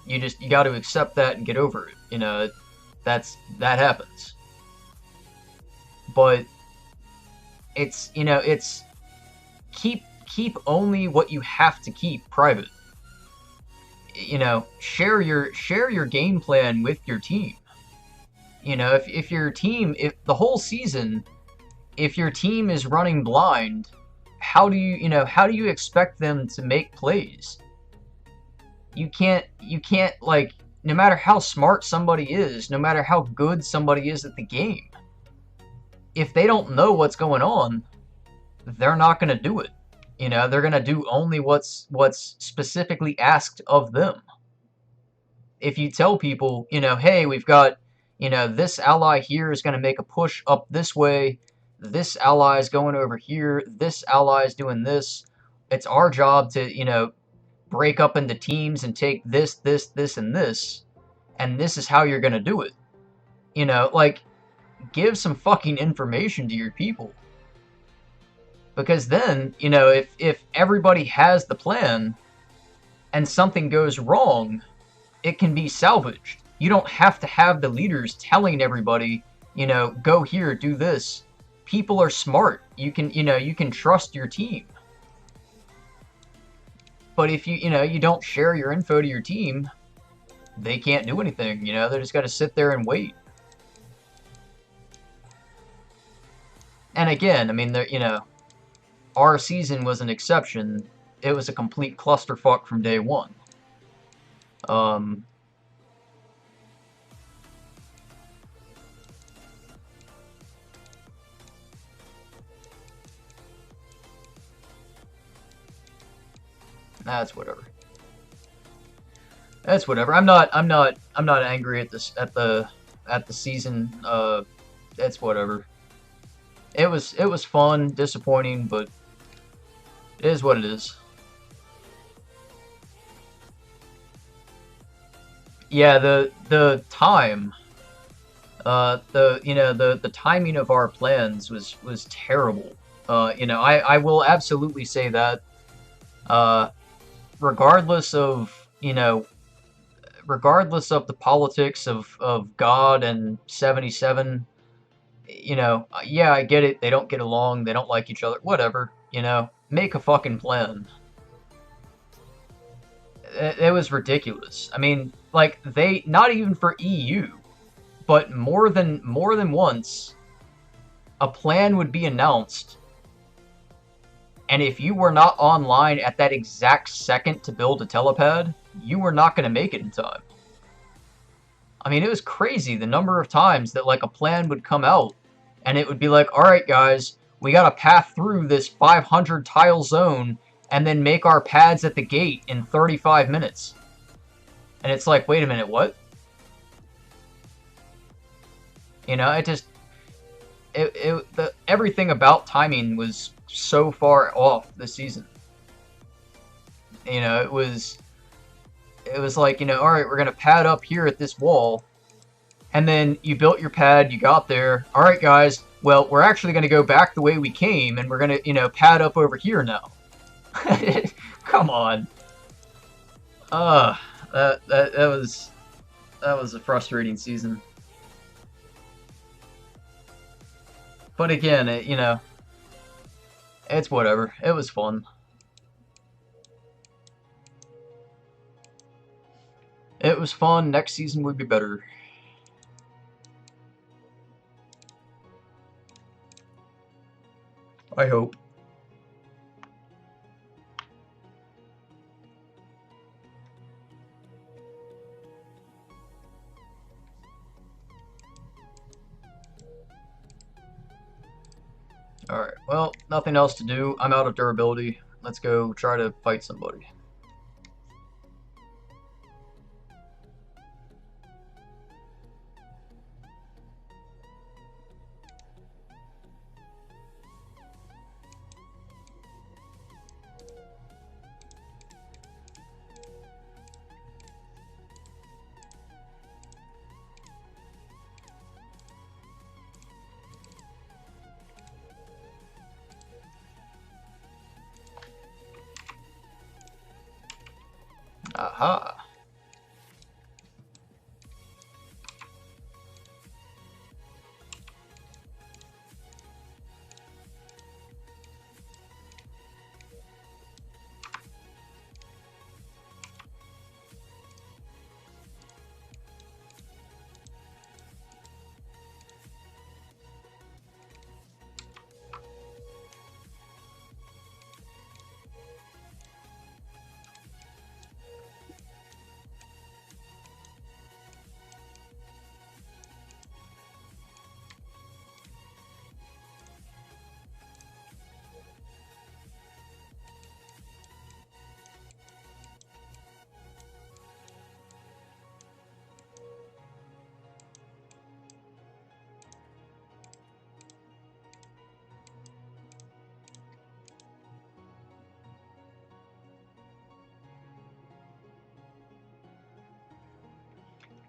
You got to accept that and get over it. That happens. But it's keep only what you have to keep private. Share your game plan with your team. If your team, if the whole season, if your team is running blind, how do you expect them to make plays? You can't like, no matter how smart somebody is, no matter how good somebody is at the game, if they don't know what's going on, they're not going to do it. They're going to do only what's specifically asked of them. If you tell people, hey, we've got, this ally here is going to make a push up this way, this ally is going over here, this ally is doing this, it's our job to, break up into teams and take this, and this is how you're going to do it. Like, give some fucking information to your people. Because then, if everybody has the plan and something goes wrong, it can be salvaged. You don't have to have the leaders telling everybody, go here, do this. People are smart. You can trust your team. But if you don't share your info to your team, they can't do anything. They just got to sit there and wait. And again, I mean, our season was an exception. It was a complete clusterfuck from day one. That's whatever. That's whatever. I'm not angry at this at the season. It's whatever. It was fun, disappointing, but it is what it is. Yeah, the time, the timing of our plans was terrible. I will absolutely say that. Regardless of regardless of the politics of God and 77, you know, yeah, I get it. They don't get along. They don't like each other. Whatever. You know, make a fucking plan. It was ridiculous. I mean, like they not even for EU, but more than once, a plan would be announced, and if you were not online at that exact second to build a telepad, you were not going to make it in time. I mean, it was crazy the number of times that like a plan would come out, and it would be like, all right, guys, we got to path through this 500 tile zone and then make our pads at the gate in 35 minutes. And it's like, wait a minute, what? You know, everything about timing was so far off this season. You know, it was like, you know, all right, we're gonna pad up here at this wall, and then you built your pad, you got there. All right, guys, well, we're actually gonna go back the way we came, and we're gonna, you know, pad up over here now. Come on. That was a frustrating season. But again, you know, it's whatever. It was fun. It was fun. Next season would be better. I hope. Alright, well, nothing else to do. I'm out of durability. Let's go try to fight somebody. Aha.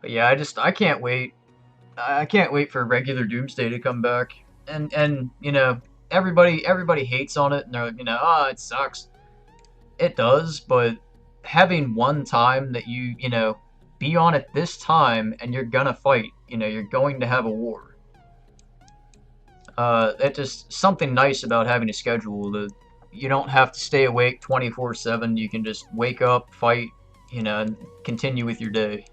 But yeah, I can't wait. I can't wait for regular Doomsday to come back. And you know, everybody hates on it and they're like, you know, ah, it sucks. It does, but having one time that you know, be on at this time and you're gonna fight, you know, you're going to have a war. That just something nice about having a schedule that you don't have to stay awake 24/7. You can just wake up, fight, you know, and continue with your day.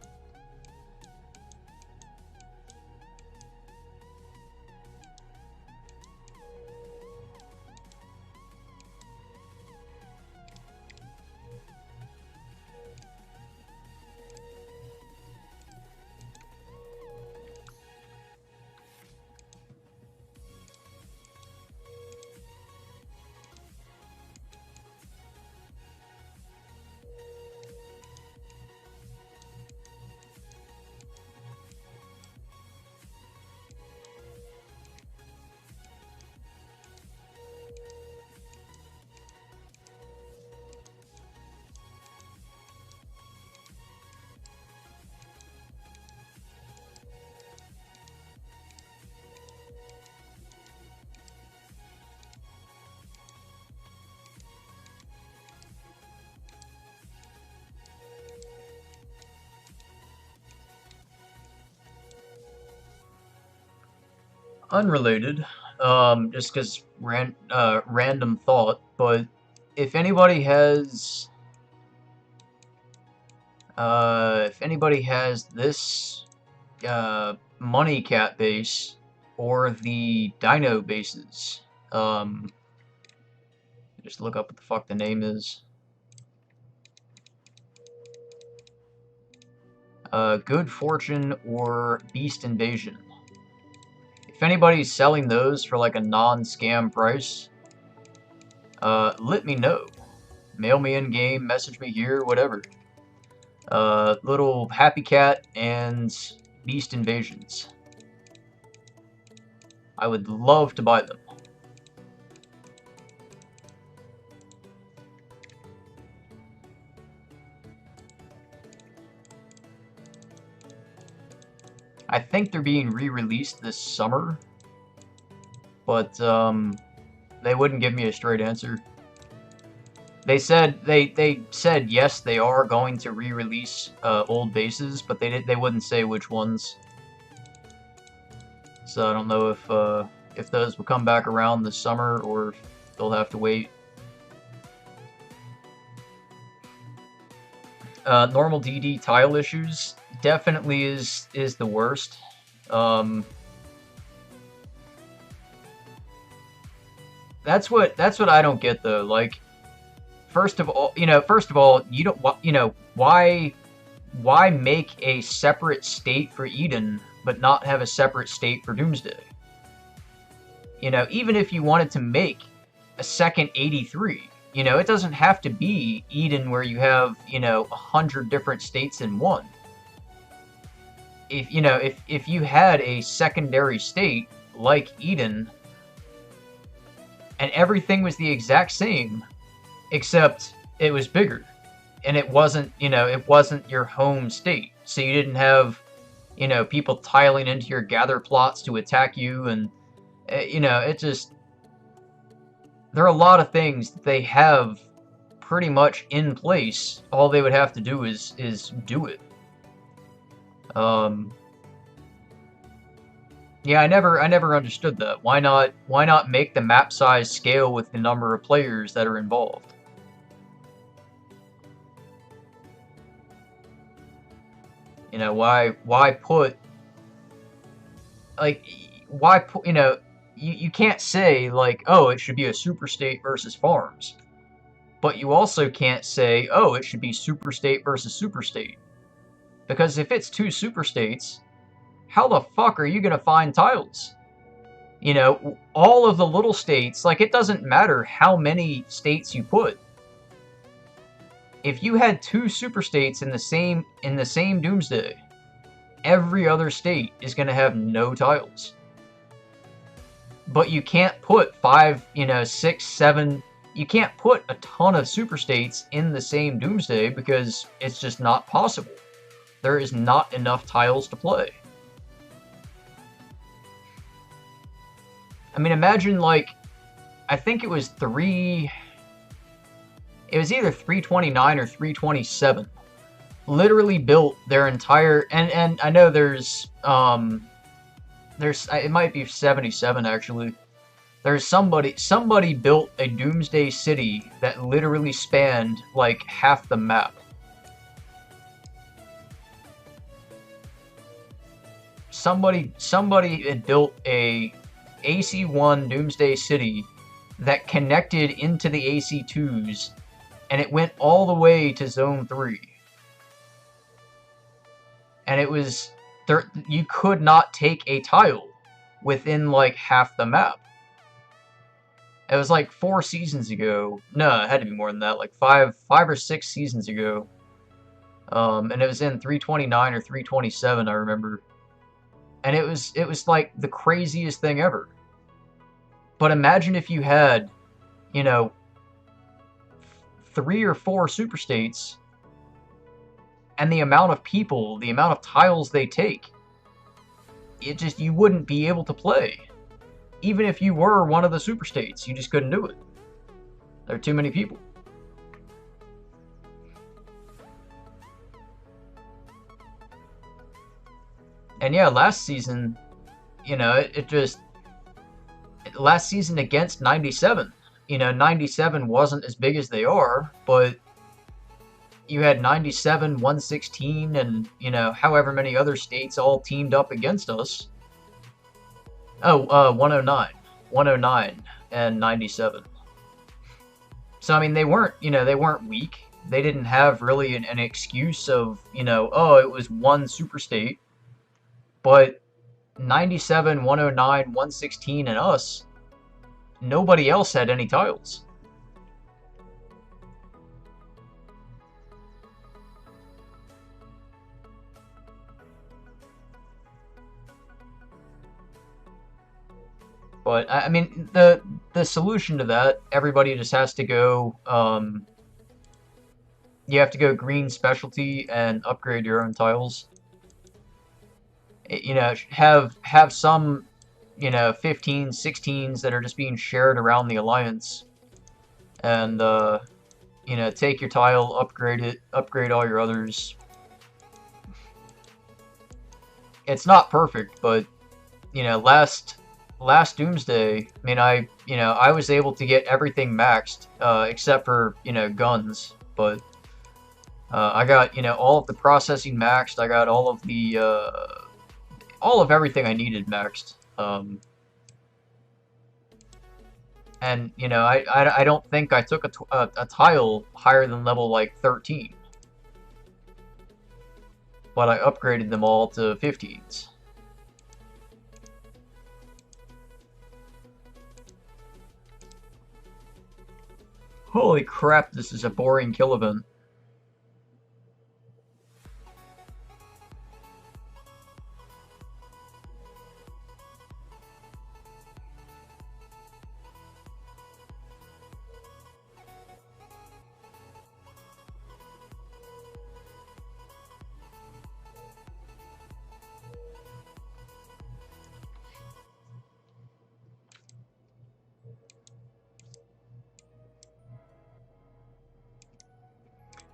Unrelated, just because random thought, but if anybody has this Money Cat base or the Dino bases, just look up what the fuck the name is. Good Fortune or Beast Invasion. If anybody's selling those for like a non-scam price, let me know. Mail me in game, message me here, whatever. Little Happy Cat and Beast Invasions. I would love to buy them. I think they're being re-released this summer, but they wouldn't give me a straight answer. They said yes, they are going to re-release old bases, but they wouldn't say which ones. So I don't know if those will come back around this summer or if they'll have to wait. Normal DD tile issues definitely is the worst. That's what I don't get though. Like, first of all, you don't, why make a separate state for Eden but not have a separate state for Doomsday? Even if you wanted to make a second 83, it doesn't have to be Eden where you have, 100 different states in one. If you had a secondary state like Eden and everything was the exact same, except it was bigger, and it wasn't your home state, so you didn't have, people tiling into your gather plots to attack you, and it just, there are a lot of things that they have pretty much in place. All they would have to do is do it. Yeah, I never understood that. Why not make the map size scale with the number of players that are involved? Why put, like, you can't say, like, oh, it should be a super state versus farms. But you also can't say, oh, it should be super state versus super state. Because if it's two super states, how the fuck are you going to find tiles? All of the little states, like, it doesn't matter how many states you put. If you had two super states in the same Doomsday, every other state is going to have no tiles. But you can't put 5, 6, 7... You can't put a ton of super states in the same Doomsday because it's just not possible. There is not enough tiles to play. I mean, imagine, like, I think it was either 329 or 327. Literally built their entire, and I know there's it might be 77 actually. There's somebody built a Doomsday City that literally spanned like half the map. Somebody had built a AC1 Doomsday City that connected into the AC2s, and it went all the way to Zone 3. And it was, you could not take a tile within like half the map. It was like 4 seasons ago. No, it had to be more than that, like 5 or 6 seasons ago. And it was in 329 or 327, I remember. And it was like the craziest thing ever. But imagine if you had, 3 or 4 super states, and the amount of people, the amount of tiles they take. You wouldn't be able to play. Even if you were one of the super states, you just couldn't do it. There are too many people. And yeah, last season, it just, last season against 97. You know, 97 wasn't as big as they are, but you had 97, 116, and, you know, however many other states all teamed up against us. Oh, 109. 109 and 97. So, I mean, they weren't, you know, they weren't weak. They didn't have really an excuse of, you know, oh, it was one super state. But 97, 109, 116, and us, nobody else had any tiles. But I mean, the solution to that, everybody just has to go. You have to go green specialty and upgrade your own tiles. You know, have some, you know, 15s, 16s that are just being shared around the alliance, and you know, take your tile, upgrade it, upgrade all your others. It's not perfect, but you know, last Doomsday, I mean, I was able to get everything maxed, except for, you know, guns, but I got, you know, all of the processing maxed. I got all of everything I needed maxed. And you know, I don't think I took a tile higher than level like 13, but I upgraded them all to 15s. Holy crap, this is a boring kill event.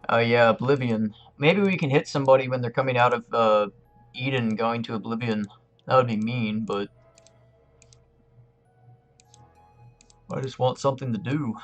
Oh yeah, Oblivion. Maybe we can hit somebody when they're coming out of Eden going to Oblivion. That would be mean, but I just want something to do.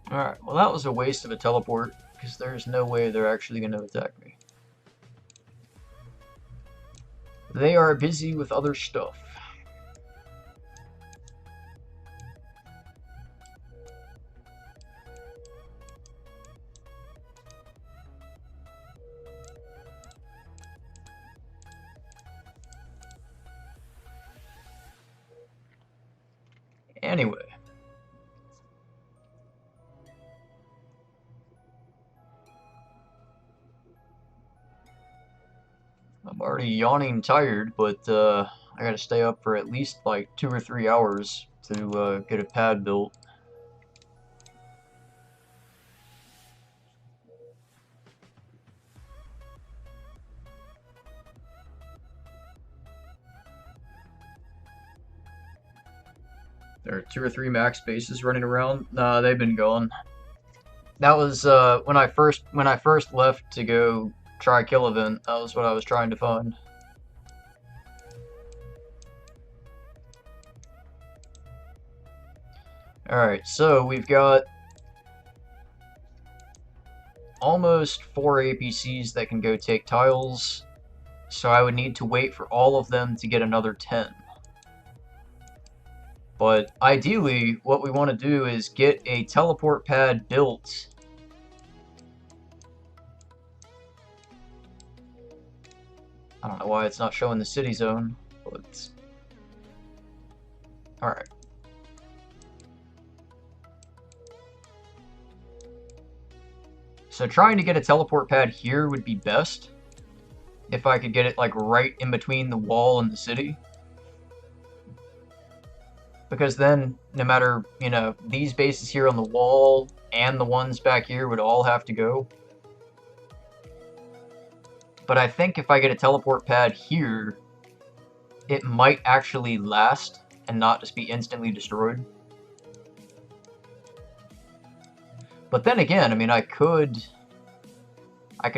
Alright, well that was a waste of a teleport, because there's no way they're actually going to attack me. They are busy with other stuff. Anyway. I'm already yawning tired, but I gotta stay up for at least like 2 or 3 hours to get a pad built. There are 2 or 3 max bases running around. Nah, they've been gone. That was when I first left to go try kill event. That was what I was trying to find. Alright, so we've got almost 4 APCs that can go take tiles, so I would need to wait for all of them to get another 10. But ideally, what we want to do is get a teleport pad built. I don't know why it's not showing the city zone, but Alright. So trying to get a teleport pad here would be best. If I could get it, like, right in between the wall and the city. Because then, no matter, you know, these bases here on the wall and the ones back here would all have to go. But I think if I get a teleport pad here, it might actually last and not just be instantly destroyed. But then again, I mean, I could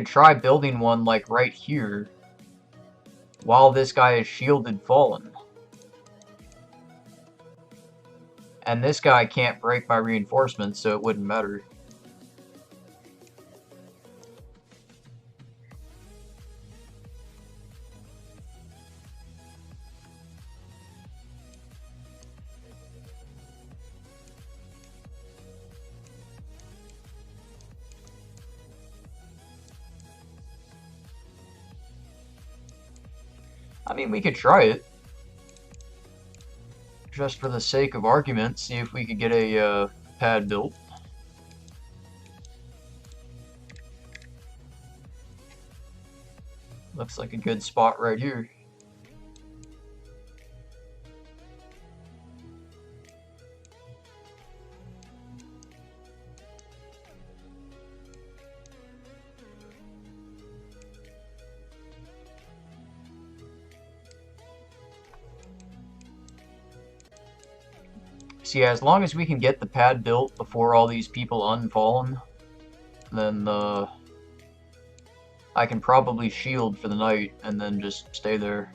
try building one, like, right here, while this guy is shielded fallen. And this guy can't break my reinforcements, so it wouldn't matter. I mean, we could try it. Just for the sake of argument, see if we could get a pad built. Looks like a good spot right here. So yeah, as long as we can get the pad built before all these people unfallen, then I can probably shield for the night and then just stay there.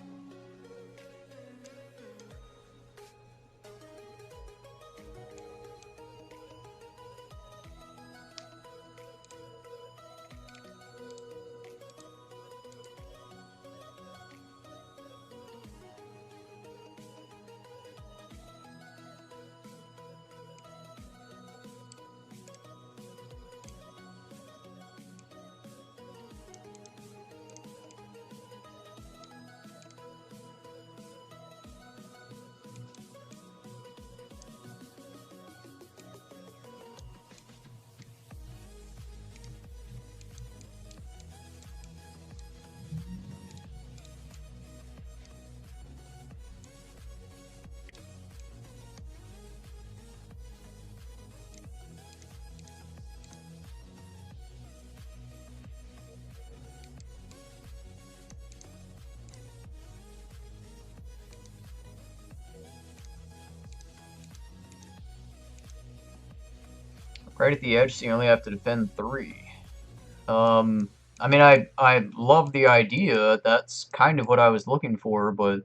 Right at the edge, so you only have to defend 3. I mean, I love the idea. That's kind of what I was looking for, but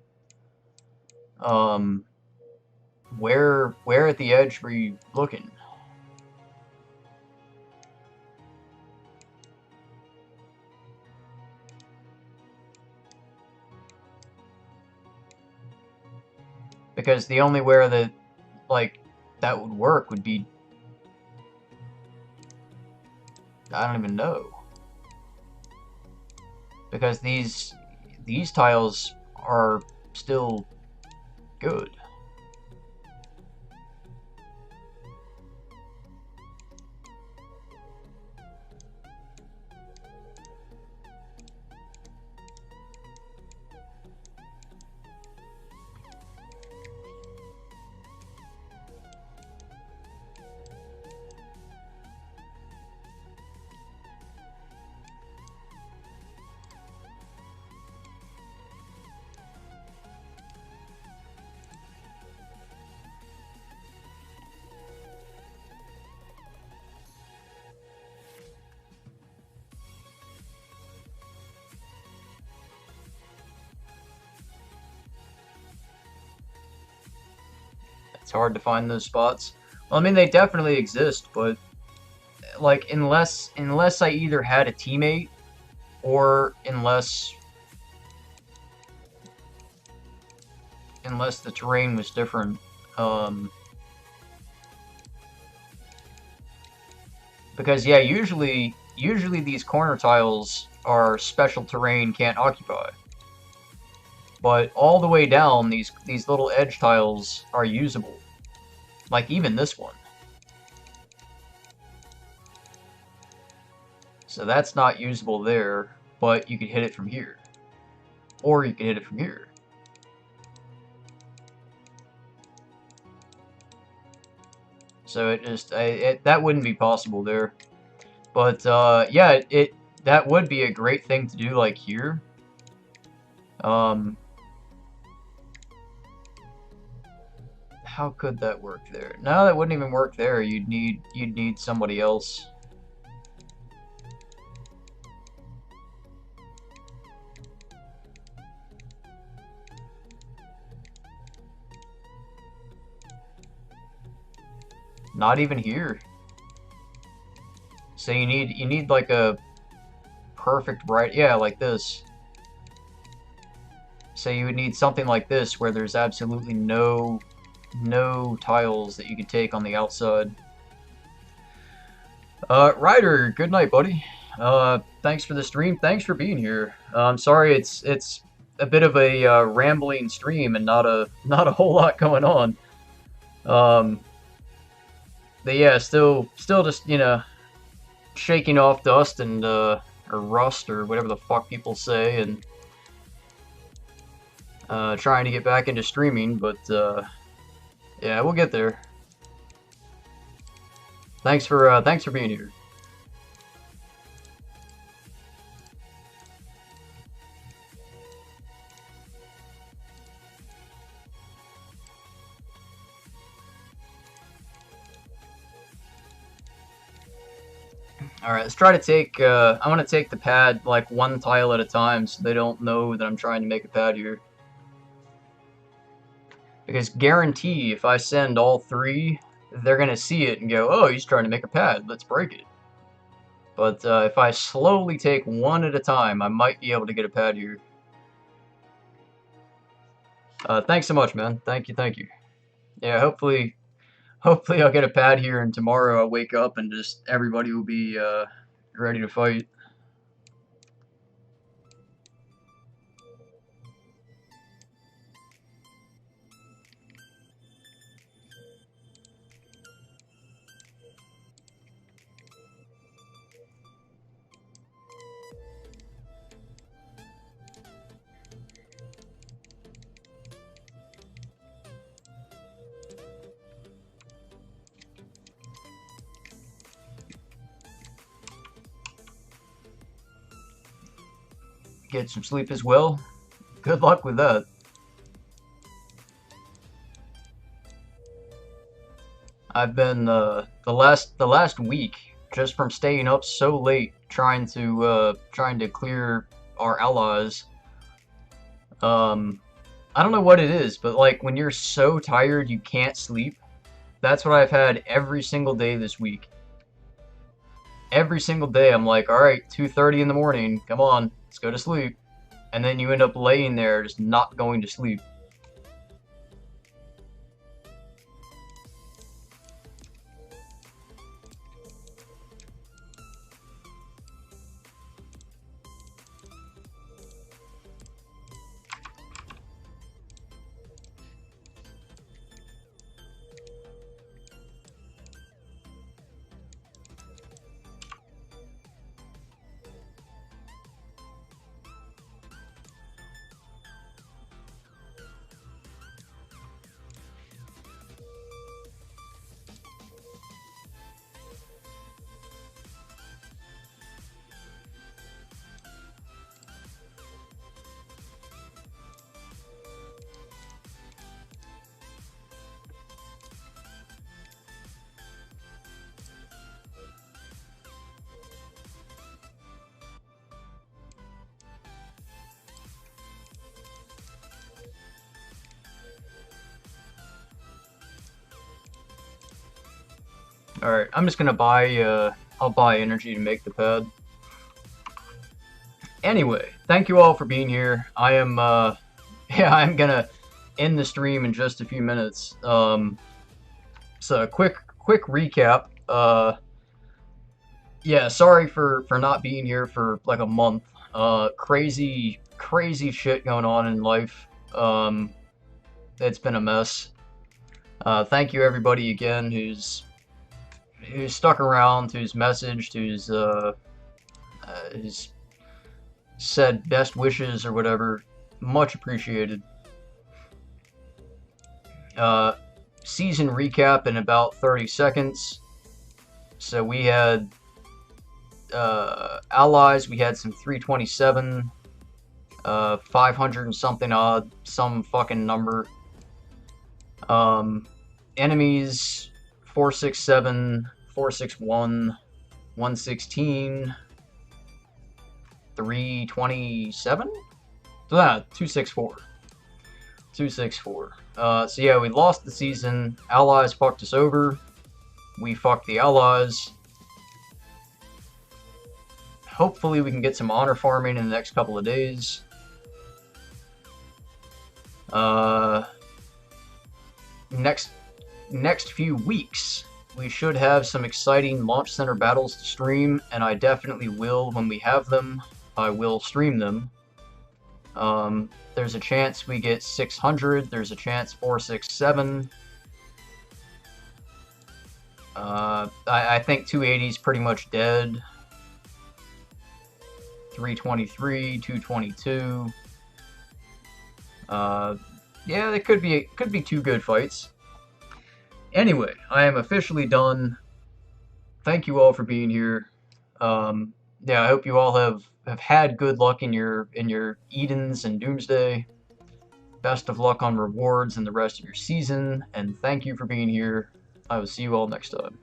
where at the edge were you looking? Because the only where that, like, that would work would be, I don't even know. Because these tiles are still good. It's hard to find those spots. Well, I mean, they definitely exist, but like unless I either had a teammate or unless the terrain was different, because yeah, usually these corner tiles are special terrain, can't occupy. but all the way down, these little edge tiles are usable. Like even this one. So that's not usable there, but you could hit it from here. Or you could hit it from here. So it just, that wouldn't be possible there. But, yeah, that would be a great thing to do, like, here. How could that work there? No, that wouldn't even work there. You'd need somebody else. Not even here. So you need like a perfect right, yeah, like this. So you would need something like this where there's absolutely no tiles that you can take on the outside. Ryder, good night, buddy. Thanks for the stream. Thanks for being here. I'm sorry it's a bit of a rambling stream and not a whole lot going on. But yeah, still just, you know, shaking off dust and or rust or whatever the fuck people say, and trying to get back into streaming, but yeah, we'll get there. Thanks for being here. Alright, let's try to take, I want to take the pad, like, one tile at a time, so they don't know that I'm trying to make a pad here. Because guarantee, if I send all three, they're gonna see it and go, oh, he's trying to make a pad, let's break it. But, if I slowly take one at a time, I might be able to get a pad here. Thanks so much, man. Thank you. Yeah, hopefully I'll get a pad here, and tomorrow I'll wake up and just everybody will be ready to fight. Get some sleep as well. Good luck with that. I've been the last week, just from staying up so late trying to clear our allies. I don't know what it is, but like when you're so tired you can't sleep, that's what I've had every single day this week. Every single day I'm like, alright, 2:30 in the morning, come on, let's go to sleep. And then you end up laying there just not going to sleep. Alright, I'm just gonna buy, I'll buy energy to make the pad. Anyway, thank you all for being here. I am, yeah, I'm gonna end the stream in just a few minutes. So, quick recap. Yeah, sorry for not being here for like a month. Crazy crazy shit going on in life. It's been a mess. Thank you everybody again who's stuck around, who's messaged, who's said best wishes or whatever. Much appreciated. Season recap in about 30 seconds. So we had allies, we had some 327, 500 and something odd, some fucking number. Enemies, 467, 461, 116, 327? 264. 264. So yeah, we lost the season. Allies fucked us over. We fucked the allies. Hopefully we can get some honor farming in the next couple of days. Next few weeks, we should have some exciting launch center battles to stream, and I definitely will when we have them. I will stream them. There's a chance we get 600. There's a chance 467. I think 280 is pretty much dead. 323, 222. Yeah, it could be two good fights. Anyway, I am officially done. Thank you all for being here. Yeah, I hope you all have had good luck in your Edens and Doomsday. Best of luck on rewards and the rest of your season, and thank you for being here. I will see you all next time.